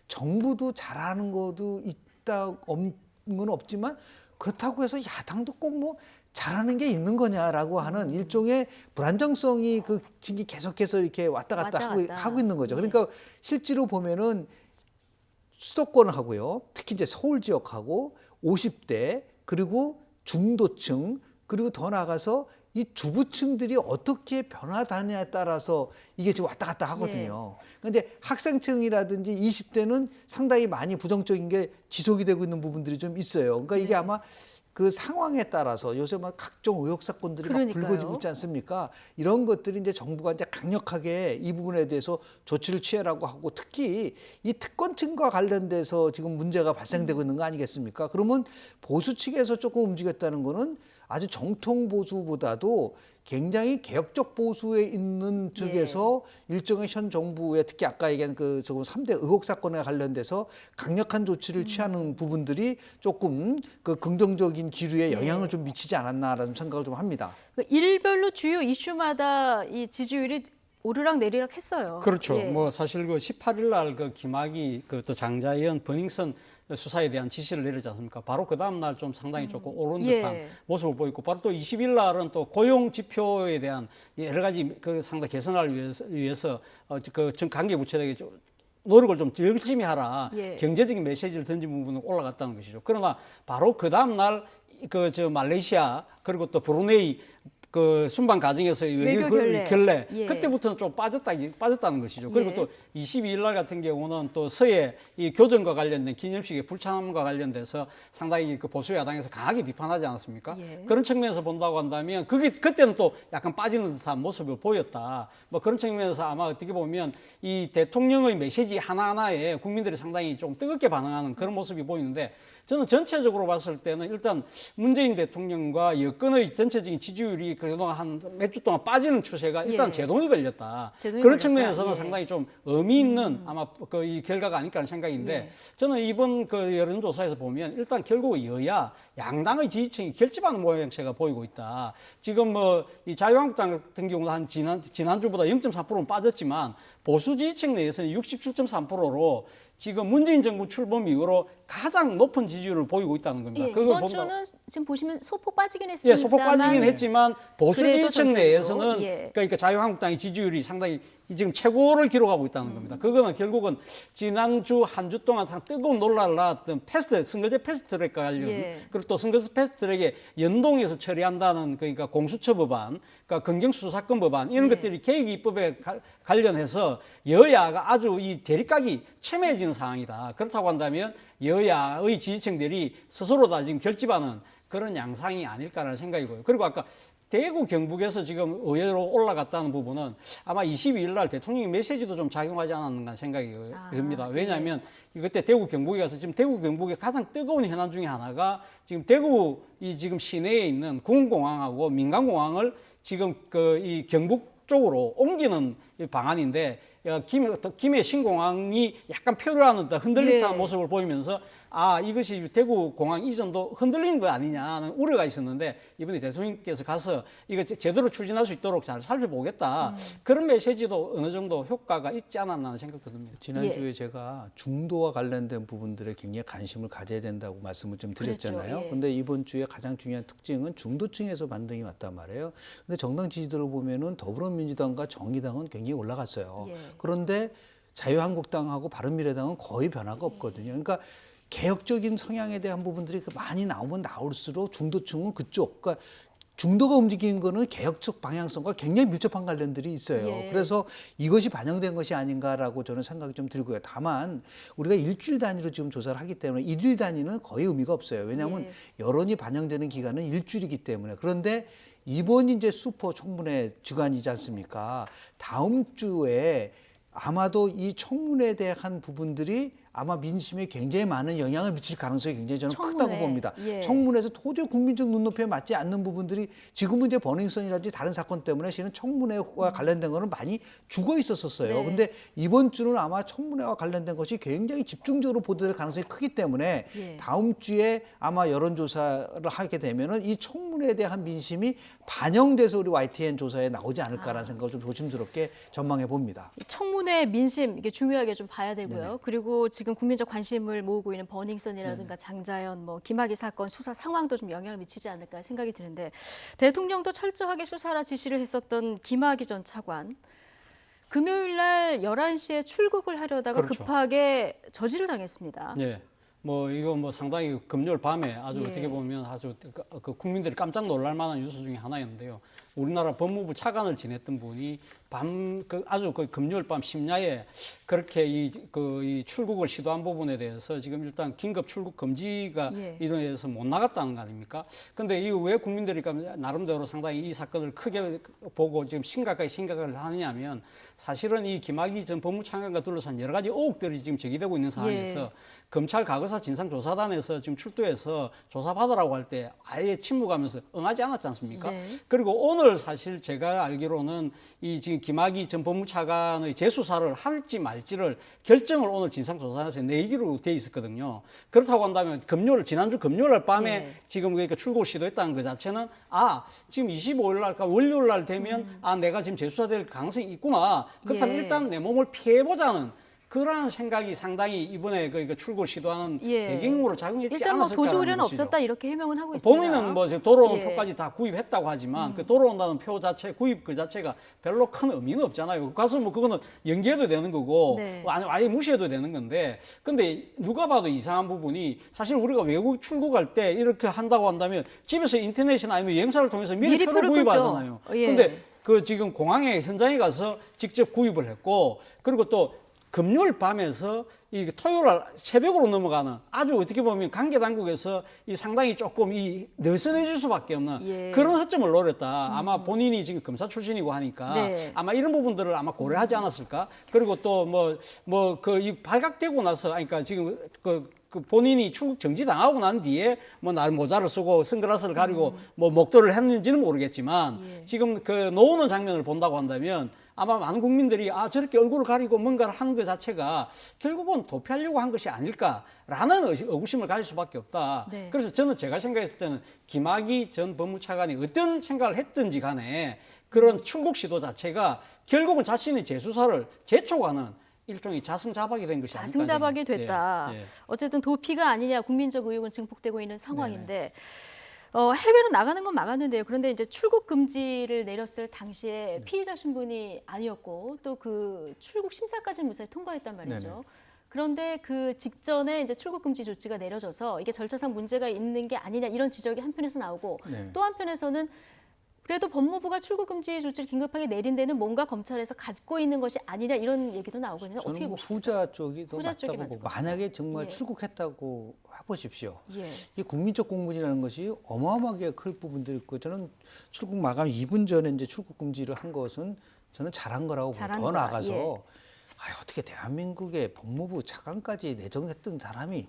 정부도 잘하는 것도 있다 없는 건 없지만 그렇다고 해서 야당도 꼭 잘하는 게 있는 거냐라고 하는 일종의 불안정성이 그 지금 계속해서 이렇게 왔다 갔다 하고 있는 거죠. 그러니까 실제로 보면은 수도권하고요, 특히 이제 서울 지역하고 50대 그리고 중도층 그리고 더 나아가서 이 주부층들이 어떻게 변화하느냐에 따라서 이게 지금 왔다 갔다 하거든요. 그런데 학생층이라든지 20대는 상당히 많이 부정적인 게 지속이 되고 있는 부분들이 좀 있어요. 그러니까 이게 아마 그 상황에 따라서 요새 막 각종 의혹 사건들이 막 불거지고 있지 않습니까? 이런 것들이 이제 정부가 이제 강력하게 이 부분에 대해서 조치를 취하라고 하고 특히 이 특권층과 관련돼서 지금 문제가 발생되고 있는 거 아니겠습니까? 그러면 보수 측에서 조금 움직였다는 거는 아주 정통 보수보다도 굉장히 개혁적 보수에 있는 측에서 일정의 현 정부의 특히 아까 얘기한 그 조금 3대 의혹 사건에 관련돼서 강력한 조치를 취하는 부분들이 조금 그 긍정적인 기류에 영향을 좀 미치지 않았나라는 생각을 좀 합니다. 일별로 주요 이슈마다 이 지지율이 오르락 내리락 했어요. 그렇죠. 예. 뭐 사실 그 18일 날 그 김학의 그 장자연 버닝썬 수사에 대한 지시를 내리지 않습니까? 바로 그 다음 날 좀 상당히 조금 오른 듯한 모습을 보이고 바로 또 20일 날은 또 고용 지표에 대한 여러 가지 그 상당 개선을 위해서 그 관계 부처에게 노력을 좀 열심히 하라. 경제적인 메시지를 던진 부분은 올라갔다는 것이죠. 그러나 바로 그 다음 날 그 말레이시아 그리고 또 브루네이 그 순방 과정에서 외교 결례 그때부터는 좀 빠졌다는 것이죠. 그리고 또 22일 날 같은 경우는 또 서해 이 교전과 관련된 기념식의 불참과 관련돼서 상당히 그 보수 야당에서 강하게 비판하지 않았습니까? 그런 측면에서 본다고 한다면 그때는 또 약간 빠지는 듯한 모습을 보였다. 뭐 그런 측면에서 아마 어떻게 보면 이 대통령의 메시지 하나하나에 국민들이 상당히 좀 뜨겁게 반응하는 그런 모습이 보이는데 저는 전체적으로 봤을 때는 일단 문재인 대통령과 여권의 전체적인 지지율이 그동안 한 몇 주 동안 빠지는 추세가 일단 제동이 걸렸다. 그런 측면에서는 상당히 좀 의미 있는 아마 그 이 결과가 아닐까 하는 생각인데 저는 이번 그 여론조사에서 보면 일단 결국 여야 양당의 지지층이 결집하는 모양새가 보이고 있다. 지금 뭐 이 자유한국당 같은 경우는 한 지난주보다 0.4%는 빠졌지만 보수 지지층 내에서는 67.3%로 지금 문재인 정부 출범 이후로 가장 높은 지지율을 보이고 있다는 겁니다. 이번 주는 지금 보시면 소폭 빠지긴 했습니다. 소폭 빠지긴 했지만 보수 지지층 내에서는 예. 그러니까 자유한국당의 지지율이 상당히 지금 최고를 기록하고 있다는 겁니다. 그거는 결국은 지난주 한 주 동안 상 뜨거운 논란을 낳았던 선거제 패스트트랙과 관련 그리고 또 선거제 패스트트랙에 연동해서 처리한다는 그러니까 공수처 법안, 그러니까 검경수사권 법안 이런 것들이 계획입법에 관련해서 여야가 아주 이 대립각이 첨예해지는 상황이다. 그렇다고 한다면 여야의 지지층들이 스스로 다 지금 결집하는 그런 양상이 아닐까라는 생각이고요. 그리고 아까 대구 경북에서 지금 의외로 올라갔다는 부분은 아마 22일 날 대통령의 메시지도 좀 작용하지 않았는가 생각이 듭니다. 왜냐하면 그때 대구 경북에 가서 지금 대구 경북의 가장 뜨거운 현안 중에 하나가 지금 대구 이 지금 시내에 있는 군공항하고 민간공항을 지금 그 이 경북 쪽으로 옮기는 방안인데 김해 신공항이 약간 표류하는 듯 흔들리는 모습을 보이면서 이것이 대구 공항 이전도 흔들리는 거 아니냐는 우려가 있었는데 이번에 대통령께서 가서 이거 제대로 추진할 수 있도록 잘 살펴보겠다. 그런 메시지도 어느 정도 효과가 있지 않았나 하는 생각도 듭니다. 지난주에 제가 중도와 관련된 부분들에 굉장히 관심을 가져야 된다고 말씀을 좀 드렸잖아요. 그런데 이번 주에 가장 중요한 특징은 중도층에서 반등이 왔단 말이에요. 근데 정당 지지도를 보면은 더불어민주당과 정의당은 굉장히 올라갔어요. 그런데 자유한국당하고 바른미래당은 거의 변화가 없거든요. 그러니까 개혁적인 성향에 대한 부분들이 많이 나오면 나올수록 중도층은 그쪽, 그러니까 중도가 움직이는 거는 개혁적 방향성과 굉장히 밀접한 관련들이 있어요. 그래서 이것이 반영된 것이 아닌가라고 저는 생각이 좀 들고요. 다만 우리가 일주일 단위로 지금 조사를 하기 때문에 일일 단위는 거의 의미가 없어요. 왜냐하면 여론이 반영되는 기간은 일주일이기 때문에. 그런데 이번 이제 슈퍼 청문회 주간이지 않습니까? 다음 주에 아마도 이 청문회에 대한 부분들이 아마 민심에 굉장히 많은 영향을 미칠 가능성이 굉장히 저는 크다고 봅니다. 청문회에서 도저히 국민적 눈높이에 맞지 않는 부분들이 지금은 이제 버닝썬이라든지 다른 사건 때문에 실은 청문회와 관련된 거는 많이 죽어 있었어요. 근데 이번 주는 아마 청문회와 관련된 것이 굉장히 집중적으로 보도될 가능성이 크기 때문에 다음 주에 아마 여론조사를 하게 되면은 이 청문회에 대한 민심이 반영돼서 우리 YTN 조사에 나오지 않을까라는 생각을 좀 조심스럽게 전망해 봅니다. 청문회 민심 이게 중요하게 좀 봐야 되고요. 그리고 지금 국민적 관심을 모으고 있는 버닝썬이라든가 장자연, 김학의 사건 수사 상황도 좀 영향을 미치지 않을까 생각이 드는데 대통령도 철저하게 수사라 지시를 했었던 김학의 전 차관. 금요일 날 11시에 출국을 하려다가 그렇죠. 급하게 저지를 당했습니다. 예. 이거 상당히 금요일 밤에 아주 예. 어떻게 보면 아주 그 국민들이 깜짝 놀랄 만한 뉴스 중에 하나였는데요. 우리나라 법무부 차관을 지냈던 분이 아주 금요일 밤 심야에 그렇게 이 출국을 시도한 부분에 대해서 지금 일단 긴급 출국 금지가 예. 이동해서 못 나갔다는 거 아닙니까? 근데 이 왜 국민들이 나름대로 상당히 이 사건을 크게 보고 지금 심각하게 생각을 하느냐면 사실은 이 김학의 전 법무차관과 둘러싼 여러 가지 의혹들이 지금 제기되고 있는 상황에서 예. 검찰 과거사 진상조사단에서 지금 출두해서 조사받으라고 할 때 아예 침묵하면서 응하지 않았지 않습니까? 네. 그리고 오늘 사실 제가 알기로는 이 지금 김학의 전 법무차관의 재수사를 할지 말지를 결정을 오늘 진상조사단에서 내기로 돼 있었거든요. 그렇다고 한다면 지난주 금요일 밤에 예. 지금 그러니까 출국을 시도했다는 것 자체는 지금 25일 날, 그러니까 월요일 날 되면 내가 지금 재수사될 가능성이 있구나. 그렇다면 예. 일단 내 몸을 피해보자는 그러한 생각이 상당히 이번에 출국을 시도하는 예. 배경으로 작용했지 일단 않았을까라는 도주 우려는 것이죠. 없었다 이렇게 해명은 하고 있습니다. 본인은 지금 돌아오는 예. 표까지 다 구입했다고 하지만 그 돌아온다는 표 자체 구입 그 자체가 별로 큰 의미는 없잖아요. 가서 그거는 연기해도 되는 거고 네. 아예 무시해도 되는 건데 근데 누가 봐도 이상한 부분이 사실 우리가 외국 출국할 때 이렇게 한다고 한다면 집에서 인터넷이나 아니면 여행사를 통해서 미리 표를 구입하잖아요. 예. 근데 지금 공항에 현장에 가서 직접 구입을 했고 그리고 또 금요일 밤에서 이 토요일 날 새벽으로 넘어가는 아주 어떻게 보면 관계 당국에서 이 상당히 조금 이 느슨해질 수밖에 없는 예. 그런 허점을 노렸다. 아마 본인이 지금 검사 출신이고 하니까 네. 아마 이런 부분들을 아마 고려하지 않았을까? 그리고 또 이 발각되고 나서 그러니까 지금 그 본인이 출국 정지 당하고 난 뒤에 날 모자를 쓰고 선글라스를 가리고 목도를 했는지는 모르겠지만 예. 지금 노는 장면을 본다고 한다면 아마 많은 국민들이 저렇게 얼굴을 가리고 뭔가를 하는 것 자체가 결국은 도피하려고 한 것이 아닐까라는 의구심을 가질 수밖에 없다. 네. 그래서 저는 제가 생각했을 때는 김학의 전 법무차관이 어떤 생각을 했든지 간에 그런 출국 시도 자체가 결국은 자신의 재수사를 재촉하는 일종의 자승자박이 된 것이 아닐까. 자승자박이 됐다. 예, 예. 어쨌든 도피가 아니냐 국민적 의혹은 증폭되고 있는 상황인데 해외로 나가는 건 막았는데요. 그런데 이제 출국 금지를 내렸을 당시에 피의자 신분이 아니었고 또 그 출국 심사까지 무사히 통과했단 말이죠. 네네. 그런데 그 직전에 이제 출국 금지 조치가 내려져서 이게 절차상 문제가 있는 게 아니냐 이런 지적이 한편에서 나오고 네. 또 한편에서는 그래도 법무부가 출국 금지 조치를 긴급하게 내린 데는 뭔가 검찰에서 갖고 있는 것이 아니냐 이런 얘기도 나오거든요. 어떻게 저는 보십니까? 후자 쪽이 더 후자 쪽이 맞다고 맞을 보고 것 같아요. 만약에 정말 예. 출국했다고 해보십시오. 예. 이 국민적 공문이라는 것이 어마어마하게 클 부분도 있고 저는 출국 마감 2분 전에 이제 출국 금지를 한 것은 저는 잘한 거라고 보고 잘한 더 거다. 나아가서 예. 어떻게 대한민국의 법무부 차관까지 내정했던 사람이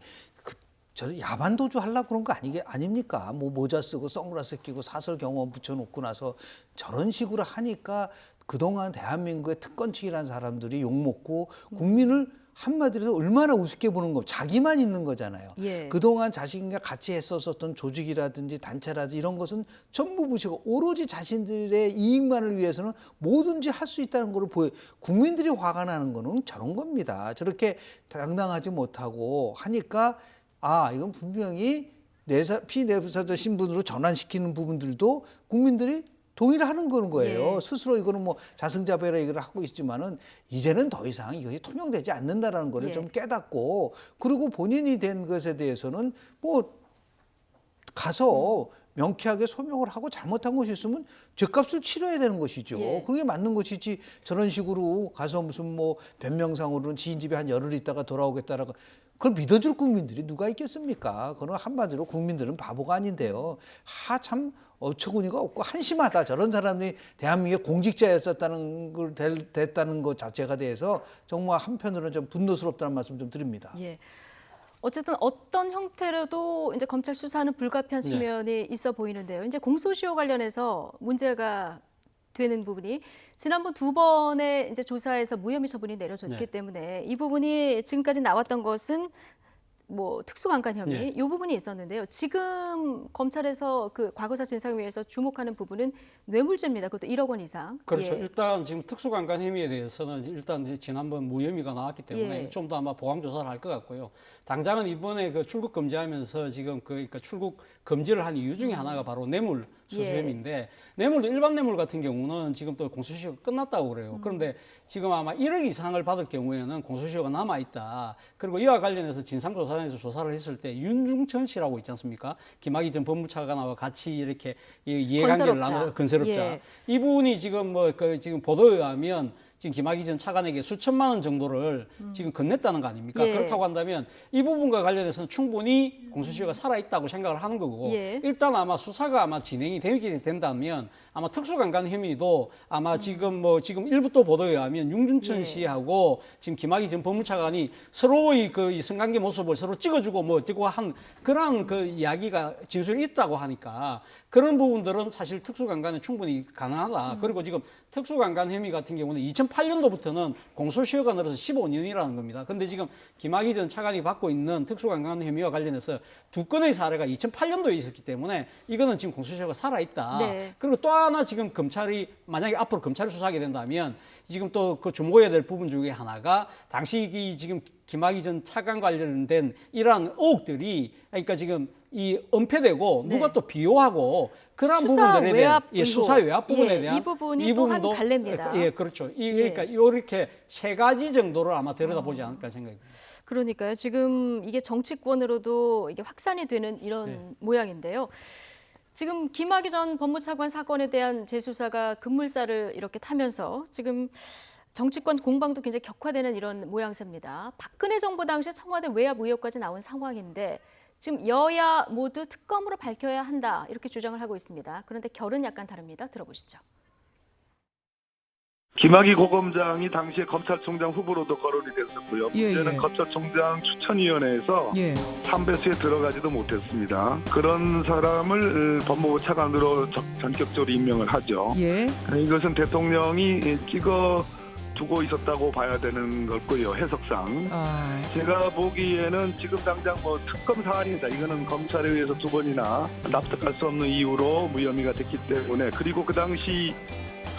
저는 야반 도주 하려고 그런 거 아닙니까? 모자 쓰고 선글라스 끼고 사설 경호원 붙여놓고 나서 저런 식으로 하니까 그동안 대한민국의 특권층이라는 사람들이 욕먹고 국민을 한마디로 해서 얼마나 우습게 보는 거 자기만 있는 거잖아요. 예. 그동안 자신과 같이 했었던 조직이라든지 단체라든지 이런 것은 전부 무시하고 오로지 자신들의 이익만을 위해서는 뭐든지 할 수 있다는 걸 국민들이 화가 나는 거는 저런 겁니다. 저렇게 당당하지 못하고 하니까 이건 분명히 피내사자 신분으로 전환시키는 부분들도 국민들이 동의를 하는 거예요. 예. 스스로 이거는 자승자배라 얘기를 하고 있지만은 이제는 더 이상 이것이 통용되지 않는다라는 거를 예. 좀 깨닫고 그리고 본인이 된 것에 대해서는 가서 명쾌하게 소명을 하고 잘못한 것이 있으면 죗값을 치러야 되는 것이죠. 예. 그게 맞는 것이지 저런 식으로 가서 무슨 변명상으로는 지인 집에 한 열흘 있다가 돌아오겠다라고 그걸 믿어줄 국민들이 누가 있겠습니까? 그건 한마디로 국민들은 바보가 아닌데요. 참 어처구니가 없고 한심하다. 저런 사람이 대한민국의 공직자였었다는 걸 됐다는 것 자체가 대해서 정말 한편으로는 좀 분노스럽다는 말씀 좀 드립니다. 예. 어쨌든 어떤 형태로도 이제 검찰 수사는 불가피한 측면이 있어 보이는데요. 이제 공소시효 관련해서 문제가 되는 부분이 지난번 2번의 이제 조사에서 무혐의 처분이 내려졌기 네. 때문에 이 부분이 지금까지 나왔던 것은 뭐 특수강간 혐의 예. 이 부분이 있었는데요. 지금 검찰에서 그 과거사 진상위에서 주목하는 부분은 뇌물죄입니다. 그것도 1억 원 이상. 그렇죠. 예. 일단 지금 특수강간 혐의에 대해서는 일단 이제 지난번 무혐의가 나왔기 때문에 예. 좀 더 아마 보강 조사를 할 것 같고요. 당장은 이번에 그 출국 금지하면서 지금 그러니까 출국 금지를 한 이유 중에 하나가 바로 뇌물 수수 예. 혐의인데 뇌물도 일반 뇌물 같은 경우는 지금 또 공소시효가 끝났다고 그래요. 그런데 지금 아마 1억 이상을 받을 경우에는 공소시효가 남아 있다. 그리고 이와 관련해서 진상조사단에서 조사를 했을 때 윤중천 씨라고 있지 않습니까? 김학의 전 법무차관하고 같이 이렇게 이해관계를 건설업자. 나누 건설업자. 예. 이분이 지금 지금 보도에 의하면 지금 김학의 전 차관에게 수천만 원 정도를 지금 건넸다는 거 아닙니까? 예. 그렇다고 한다면 이 부분과 관련해서는 충분히 공소시효가 살아있다고 생각을 하는 거고 예. 일단 아마 수사가 아마 진행이 되게 된다면 아마 특수강간 혐의도 아마 지금 지금 일부터 보도에 의하면 윤중천 예. 씨하고 지금 김학의 전 법무차관이 서로의 이 성관계 모습을 서로 찍어주고 어쩌고 한 그런 그 이야기가 진술이 있다고 하니까 그런 부분들은 사실 특수강간은 충분히 가능하다. 그리고 지금 특수강간 혐의 같은 경우는 2008년도부터는 공소시효가 늘어서 15년이라는 겁니다. 근데 지금 김학의 전 차관이 받고 있는 특수강간 혐의와 관련해서 2건의 사례가 2008년도에 있었기 때문에 이거는 지금 공소시효가 살아있다. 네. 그리고 또 하나 지금 검찰이 만약에 앞으로 검찰이 수사하게 된다면 지금 또 그 주목해야 될 부분 중에 하나가 당시 이 지금 김학의 전 차관 관련된 이러한 의혹들이 그러니까 지금 이 은폐되고 네. 누가 또 비호하고 그런 수사 부분들에 대한 외압 수사 의혹. 외압 부분에 예, 대한 이 부분이 또한 부분도 갈래입니다. 예, 그렇죠. 그러니까 이렇게 세 가지 정도를 아마 들여다보지 않을까 생각합니다. 그러니까요. 지금 이게 정치권으로도 이게 확산이 되는 이런 모양인데요. 지금 김학의 전 법무차관 사건에 대한 재수사가 급물살을 이렇게 타면서 지금 정치권 공방도 굉장히 격화되는 이런 모양새입니다. 박근혜 정부 당시에 청와대 외압 의혹까지 나온 상황인데 지금 여야 모두 특검으로 밝혀야 한다 이렇게 주장을 하고 있습니다. 그런데 결은 약간 다릅니다. 들어보시죠. 김학의 고검장이 당시에 검찰총장 후보로도 거론이 됐었고요. 문제는 검찰총장 추천위원회에서 참배수에 들어가지도 못했습니다. 그런 사람을 법무부 차관으로 전격적으로 임명을 하죠. 이것은 대통령이 찍어 두고 있었다고 봐야 되는 거고요. 해석상. 제가 보기에는 지금 당장 특검 사안이다. 이거는 검찰에 의해서 2번이나 납득할 수 없는 이유로 무혐의가 됐기 때문에 그리고 그 당시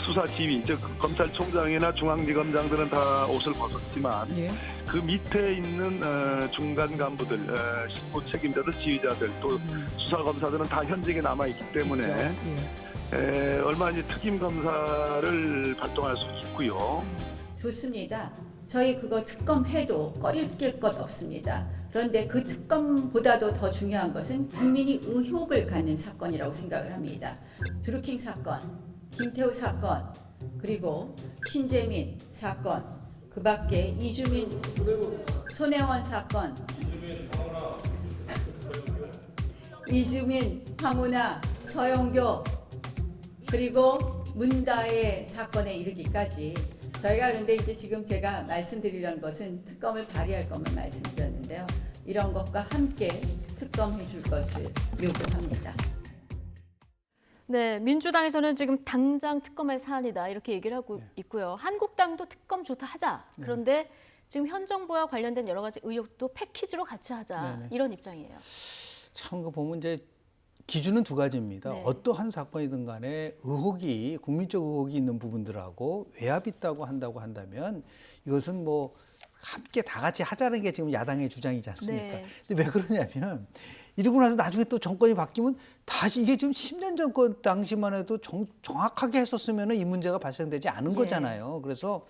수사 지휘, 즉 검찰총장이나 중앙지검장들은 다 옷을 벗었지만 그 밑에 있는 중간 간부들, 실무 책임자들, 지휘자들 또 수사검사들은 다 현직에 남아있기 때문에 얼마 이제 특임 검사를 발동할 수 있고요. 좋습니다. 저희 그거 특검해도 꺼릴 것 없습니다. 그런데 그 특검보다도 더 중요한 것은 국민이 의혹을 갖는 사건이라고 생각을 합니다. 드루킹 사건, 김태우 사건, 그리고 신재민 사건, 그 밖에 이주민, 손혜원 사건, 이주민, 황운하, 서영교, 그리고 문다의 사건에 이르기까지 저희가 그런데 이제 지금 제가 말씀드리려는 것은 특검을 발의할 것만 말씀드렸는데요. 이런 것과 함께 특검해 줄 것을 요구합니다. 네, 민주당에서는 지금 당장 특검할 사안이다 이렇게 얘기를 하고 있고요. 한국당도 특검 좋다 하자. 그런데 지금 현 정부와 관련된 여러 가지 의혹도 패키지로 같이 하자 이런 입장이에요. 참 그 보면 이제 기준은 2가지입니다. 네. 어떠한 사건이든 간에 의혹이 국민적 의혹이 있는 부분들하고 외압이 있다고 한다면 이것은 함께 다 같이 하자는 게 지금 야당의 주장이지 않습니까? 네. 근데 왜 그러냐면 이러고 나서 나중에 또 정권이 바뀌면 다시 이게 지금 10년 정권 당시만 해도 정확하게 했었으면 이 문제가 발생되지 않은 거잖아요. 그래서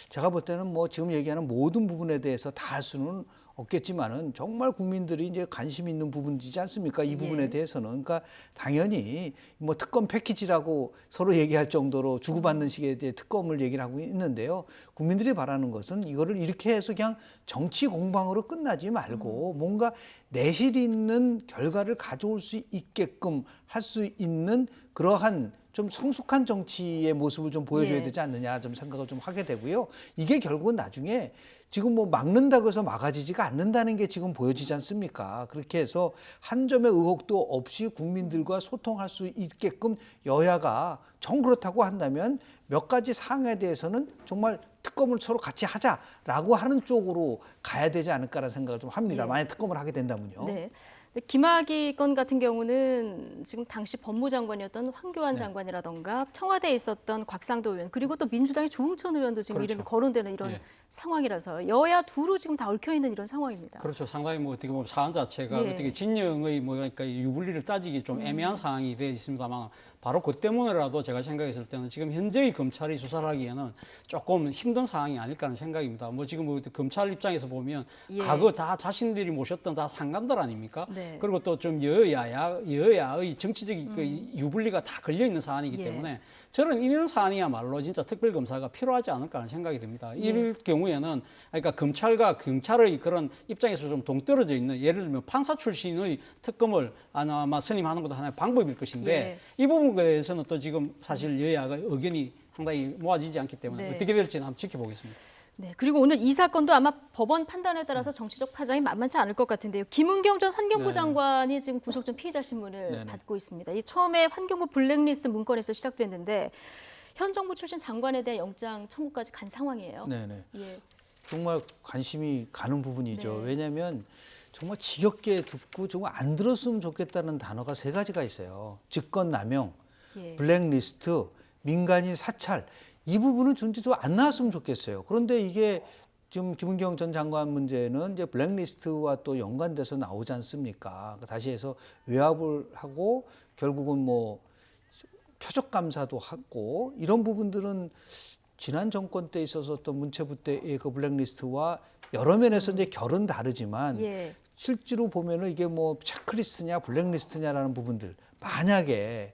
제가 볼 때는 지금 얘기하는 모든 부분에 대해서 다 할 수는 없겠지만은 정말 국민들이 이제 관심 있는 부분이지 않습니까? 이 부분에 대해서는. 그러니까 당연히 특검 패키지라고 서로 얘기할 정도로 주고받는 식의 이제 특검을 얘기를 하고 있는데요. 국민들이 바라는 것은 이거를 이렇게 해서 그냥 정치 공방으로 끝나지 말고 뭔가 내실 있는 결과를 가져올 수 있게끔 할 수 있는 그러한 좀 성숙한 정치의 모습을 좀 보여줘야 예. 되지 않느냐 좀 생각을 좀 하게 되고요. 이게 결국은 나중에 지금 뭐 막는다고 해서 막아지지가 않는다는 게 지금 보여지지 않습니까? 그렇게 해서 한 점의 의혹도 없이 국민들과 소통할 수 있게끔 여야가 정 그렇다고 한다면 몇 가지 사항에 대해서는 정말 특검을 서로 같이 하자라고 하는 쪽으로 가야 되지 않을까라는 생각을 좀 합니다. 예. 만약 특검을 하게 된다면요. 네. 김학의 건 같은 경우는 지금 당시 법무장관이었던 황교안 네. 장관이라던가 청와대에 있었던 곽상도 의원 그리고 또 민주당의 조응천 의원도 지금 그렇죠. 이름이 거론되는 이런 예. 상황이라서 여야 두루 지금 다 얽혀 있는 이런 상황입니다. 그렇죠. 상당히 뭐 어떻게 보면 사안 자체가 예. 어떻게 진영의 뭐 그러니까 유불리를 따지기 좀 애매한 상황이 되어 있습니다만 바로 그 때문에라도 제가 생각했을 때는 지금 현재의 검찰이 수사를 하기에는 조금 힘든 상황이 아닐까 하는 생각입니다. 뭐 지금 뭐 검찰 입장에서 보면 예. 과거 다 자신들이 모셨던 다 상관들 아닙니까? 네. 그리고 또 좀 여야의 정치적인 그 유불리가 다 걸려 있는 사안이기 예. 때문에 저는 이런 사안이야말로 진짜 특별검사가 필요하지 않을까 하는 생각이 듭니다. 이럴 경우에는 그러니까 검찰과 경찰의 그런 입장에서 좀 동떨어져 있는 예를 들면 판사 출신의 특검을 아마 선임하는 것도 하나의 방법일 것인데 이 부분에 대해서는 또 지금 사실 여야가 의견이 상당히 모아지지 않기 때문에 네. 어떻게 될지는 한번 지켜보겠습니다. 네, 그리고 오늘 이 사건도 아마 법원 판단에 따라서 정치적 파장이 만만치 않을 것 같은데요. 김은경 전 환경부 네. 장관이 지금 구속 전 피의자 신문을 네네. 받고 있습니다. 이 처음에 환경부 블랙리스트 문건에서 시작됐는데 현 정부 출신 장관에 대한 영장 청구까지 간 상황이에요. 네네. 예. 정말 관심이 가는 부분이죠. 네. 왜냐하면 정말 지겹게 듣고 정말 안 들었으면 좋겠다는 단어가 세 가지가 있어요. 직권남용, 예. 블랙리스트, 민간인 사찰. 이 부분은 존재 좀 안 나왔으면 좋겠어요. 그런데 이게 지금 김은경 전 장관 문제는 이제 블랙리스트와 또 연관돼서 나오지 않습니까? 다시 해서 외압을 하고 결국은 뭐 표적 감사도 하고 이런 부분들은 지난 정권 때 있어서 어떤 문체부 때의 그 블랙리스트와 여러 면에서 이제 결은 다르지만 예. 실제로 보면은 이게 뭐 체크리스트냐 블랙리스트냐라는 부분들 만약에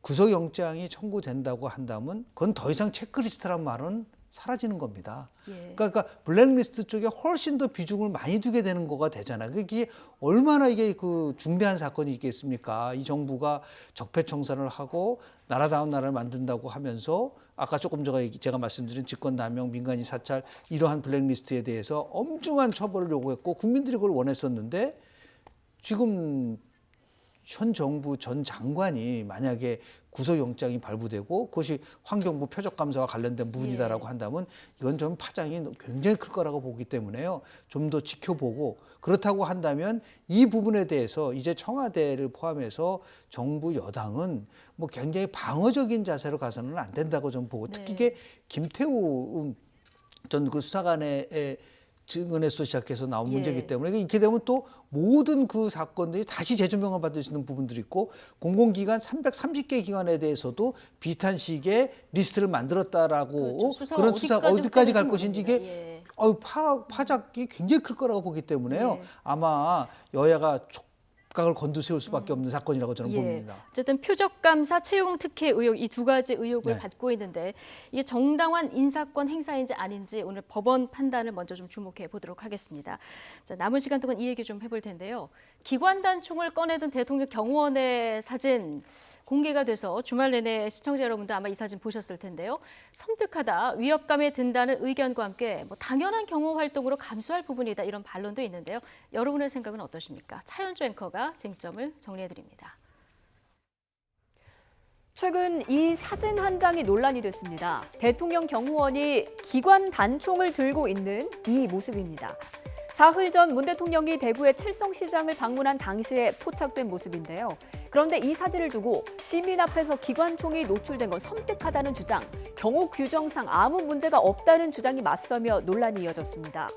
구속영장이 청구된다고 한다면 그건 더 이상 체크리스트란 말은 사라지는 겁니다. 예. 그러니까 블랙리스트 쪽에 훨씬 더 비중을 많이 두게 되는 거가 되잖아요. 그게 얼마나 이게 그 중대한 사건이 있겠습니까? 이 정부가 적폐청산을 하고 나라다운 나라를 만든다고 하면서 아까 조금 전에 제가 말씀드린 직권남용, 민간인 사찰 이러한 블랙리스트에 대해서 엄중한 처벌을 요구했고 국민들이 그걸 원했었는데 지금 현 정부 전 장관이 만약에 구속영장이 발부되고 그것이 환경부 표적감사와 관련된 부분이다라고 한다면 이건 좀 파장이 굉장히 클 거라고 보기 때문에요. 좀 더 지켜보고 그렇다고 한다면 이 부분에 대해서 이제 청와대를 포함해서 정부 여당은 뭐 굉장히 방어적인 자세로 가서는 안 된다고 좀 보고 특히 이게 김태우 전 그 수사관의 증언에서 시작해서 나온 문제이기 때문에 이렇게 되면 또 모든 그 사건들이 다시 재조명을 받을 수 있는 부분들이 있고 공공기관 330개 기관에 대해서도 비슷한 식의 리스트를 만들었다라고 그렇죠. 그런 수사 어디까지 갈 모르겠는데. 것인지 이게 예. 파작이 굉장히 클 거라고 보기 때문에요. 예. 아마 여야가 촉각을 곤두세울 수밖에 없는 사건이라고 저는 봅니다. 어쨌든 표적감사 채용 특혜 의혹 이 두 가지 의혹을 네. 받고 있는데 이게 정당한 인사권 행사인지 아닌지 오늘 법원 판단을 먼저 좀 주목해 보도록 하겠습니다. 자, 남은 시간 동안 이 얘기 좀 해볼 텐데요. 기관단총을 꺼내든 대통령 경호원의 사진 공개가 돼서 주말 내내 시청자 여러분도 아마 이 사진 보셨을 텐데요. 섬뜩하다, 위협감에 든다는 의견과 함께 뭐 당연한 경호 활동으로 감수할 부분이다 이런 반론도 있는데요. 여러분의 생각은 어떠십니까? 차현주 앵커가 쟁점을 정리해드립니다. 최근 이 사진 한 장이 논란이 됐습니다. 대통령 경호원이 기관 단총을 들고 있는 이 모습입니다. 사흘 전 문 대통령이 대구의 칠성시장을 방문한 당시에 포착된 모습인데요. 그런데 이 사진을 두고 시민 앞에서 기관총이 노출된 건 섬뜩하다는 주장, 경호 규정상 아무 문제가 없다는 주장이 맞서며 논란이 이어졌습니다.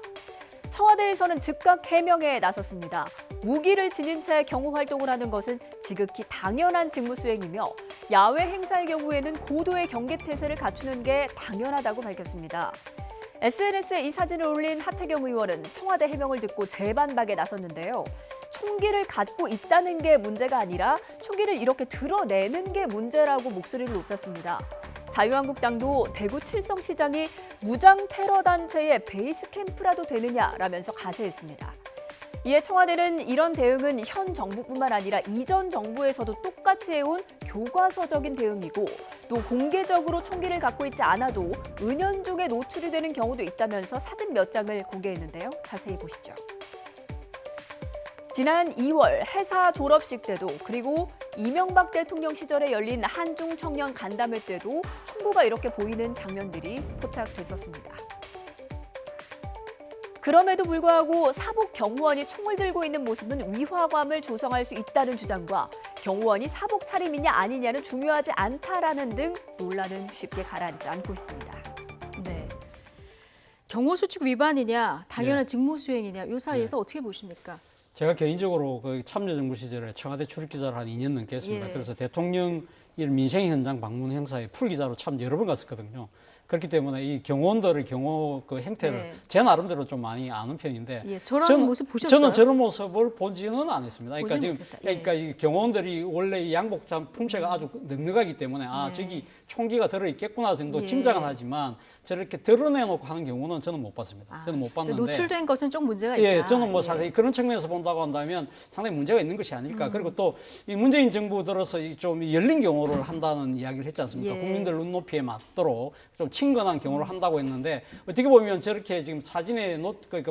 청와대에서는 즉각 해명에 나섰습니다. 무기를 지닌 채 경호 활동을 하는 것은 지극히 당연한 직무 수행이며 야외 행사의 경우에는 고도의 경계태세를 갖추는 게 당연하다고 밝혔습니다. SNS에 이 사진을 올린 하태경 의원은 청와대 해명을 듣고 재반박에 나섰는데요. 총기를 갖고 있다는 게 문제가 아니라 총기를 이렇게 드러내는 게 문제라고 목소리를 높였습니다. 자유한국당도 대구 칠성시장이 무장 테러 단체의 베이스 캠프라도 되느냐라면서 가세했습니다. 이에 청와대는 이런 대응은 현 정부뿐만 아니라 이전 정부에서도 똑같이 해온 교과서적인 대응이고 또 공개적으로 총기를 갖고 있지 않아도 은연중에 노출이 되는 경우도 있다면서 사진 몇 장을 공개했는데요. 자세히 보시죠. 지난 2월 해사 졸업식 때도 그리고 이명박 대통령 시절에 열린 한중 청년 간담회 때도 총구가 이렇게 보이는 장면들이 포착됐었습니다. 그럼에도 불구하고 사복 경호원이 총을 들고 있는 모습은 위화감을 조성할 수 있다는 주장과 경호원이 사복 차림이냐 아니냐는 중요하지 않다라는 등 논란은 쉽게 가라앉지 않고 있습니다. 네. 경호수칙 위반이냐, 당연한 직무 수행이냐, 이 사이에서 어떻게 보십니까? 제가 개인적으로 그 참여정부 시절에 청와대 출입기자를 한 2년 넘게 했습니다. 그래서 대통령 민생 현장 방문 행사에 풀기자로 참 여러 번 갔었거든요. 그렇기 때문에 이 경호원들의 경호 그 행태를 제 나름대로 좀 많이 아는 편인데 저런 모습 보셨어요? 저는 저런 모습을 보지는 않았습니다. 그러니까 지금 못했다. 그러니까 이 경호원들이 원래 이 양복 품새가 아주 넉넉하기 때문에 저기 총기가 들어 있겠구나 정도 짐작은 하지만 저렇게 드러내놓고 하는 경우는 저는 못 봤습니다. 저는 못 봤는데 노출된 것은 좀 문제가 있다. 저는 뭐 사실 그런 측면에서 본다고 한다면 상당히 문제가 있는 것이 아닐까. 그리고 또 이 문재인 정부 들어서 좀 열린 경호를 한다는 이야기를 했지 않습니까? 국민들 눈높이에 맞도록 좀 친근한 경호를 한다고 했는데 어떻게 보면 저렇게 지금 사진에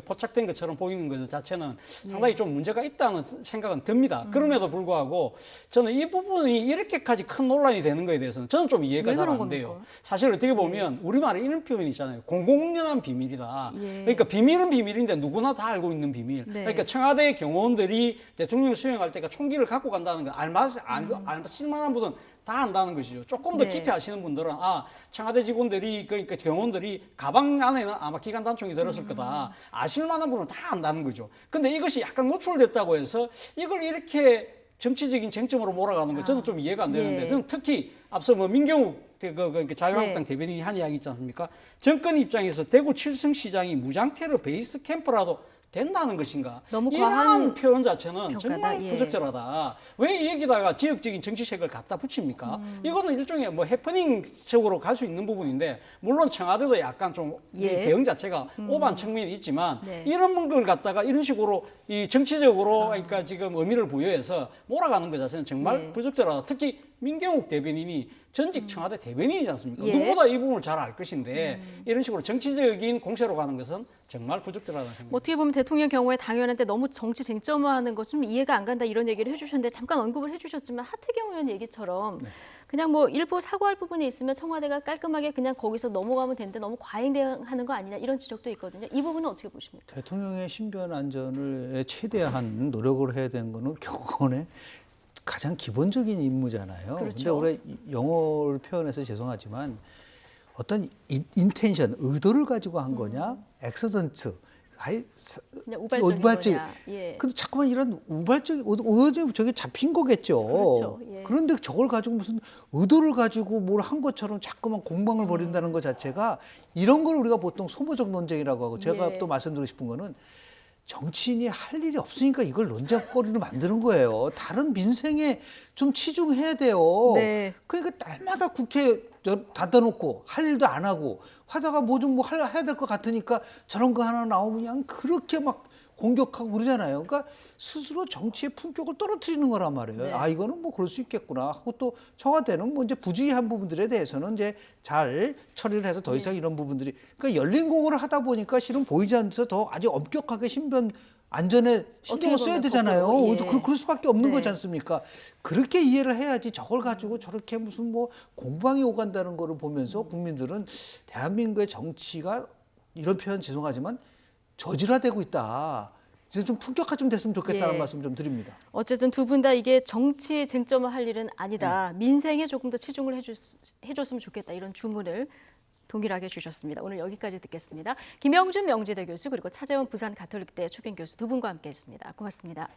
포착된 것처럼 보이는 것 자체는 상당히 좀 문제가 있다는 생각은 듭니다. 그럼에도 불구하고 저는 이 부분이 이렇게까지 큰 논란이 되는 것에 대해서는 저는 좀 이해가 잘 안 돼요. 사실 어떻게 보면 우리말에 이런 표현이 있잖아요. 공공연한 비밀이다. 그러니까 비밀은 비밀인데 누구나 다 알고 있는 비밀. 그러니까 청와대 경호원들이 대통령 수행할 때가 총기를 갖고 간다는 거 알만한 분은 다 안다는 것이죠. 조금 더 깊이 아시는 분들은 청와대 직원들이 그러니까 경호원들이 가방 안에는 아마 기관 단총이 들었을 거다. 아실 만한 분은 다 안다는 거죠. 근데 이것이 약간 노출됐다고 해서 이걸 이렇게 정치적인 쟁점으로 몰아가는 거 저는 좀 이해가 안 되는데 저는 특히 앞서 뭐 민경욱 자유한국당 대변인이 한 이야기 있지 않습니까? 정권 입장에서 대구 칠성시장이 무장 테러 베이스 캠프라도 된다는 것인가? 너무 이러한 표현 자체는 평가다. 정말 부적절하다. 왜 이 얘기다가 지역적인 정치색을 갖다 붙입니까? 이거는 일종의 뭐 해프닝적으로 갈 수 있는 부분인데 물론 청와대도 약간 좀 대응 자체가 오반 측면이 있지만 이런 걸 갖다가 이런 식으로 이 정치적으로 그러니까 지금 의미를 부여해서 몰아가는 것 자체는 정말 부적절하다. 특히 민경욱 대변인이 전직 청와대 대변인이지 않습니까? 누구보다 이 부분을 잘 알 것인데 이런 식으로 정치적인 공세로 가는 것은 정말 부적절하다는 생각입니다. 어떻게 보면 대통령 경우에 당연한데 너무 정치 쟁점화하는 것은 좀 이해가 안 간다 이런 얘기를 해주셨는데 잠깐 언급을 해주셨지만 하태경 의원 얘기처럼 그냥 뭐 일부 사과할 부분이 있으면 청와대가 깔끔하게 그냥 거기서 넘어가면 되는데 너무 과잉 대응하는 거 아니냐 이런 지적도 있거든요. 이 부분은 어떻게 보십니까? 대통령의 신변 안전을 최대한 노력을 해야 되는 거는 경호원의 가장 기본적인 임무잖아요. 그런데 올해 영어를 표현해서 죄송하지만 어떤 인텐션, 의도를 가지고 한 거냐, 액시던트, 그냥 우발적인 거냐. 근데 자꾸만 이런 우발적인, 저게 잡힌 거겠죠. 그렇죠. 그런데 저걸 가지고 무슨 의도를 가지고 뭘 한 것처럼 자꾸만 공방을 벌인다는 것 자체가 이런 걸 우리가 보통 소모적 논쟁이라고 하고 제가 또 말씀드리고 싶은 거는 정치인이 할 일이 없으니까 이걸 논쟁거리로 만드는 거예요. 다른 민생에 좀 치중해야 돼요. 그러니까 날마다 국회 닫아놓고 할 일도 안 하고 하다가 뭐 좀 뭐 해야 될 것 같으니까 저런 거 하나 나오면 그냥 그렇게 막 공격하고 그러잖아요. 그러니까 스스로 정치의 품격을 떨어뜨리는 거란 말이에요. 이거는 뭐 그럴 수 있겠구나 하고 또 청와대는 뭐 이제 부주의한 부분들에 대해서는 이제 잘 처리를 해서 더 이상 이런 부분들이 그러니까 열린 공호를 하다 보니까 실은 보이지 않아서 더 아주 엄격하게 신변 안전에 신경을 써야 되잖아요. 그럴 수밖에 없는 거지 않습니까? 그렇게 이해를 해야지 저걸 가지고 저렇게 무슨 뭐 공방이 오간다는 거를 보면서 국민들은 대한민국의 정치가 이런 표현 죄송하지만 저질화되고 있다. 이제 좀 품격화 좀 됐으면 좋겠다는 말씀 좀 드립니다. 어쨌든 두 분 다 이게 정치 쟁점화 할 일은 아니다. 민생에 조금 더 치중을 해줬으면 좋겠다. 이런 주문을 동일하게 주셨습니다. 오늘 여기까지 듣겠습니다. 김영준 명지대 교수 그리고 차재원 부산 가톨릭대 초빙 교수 두 분과 함께했습니다. 고맙습니다.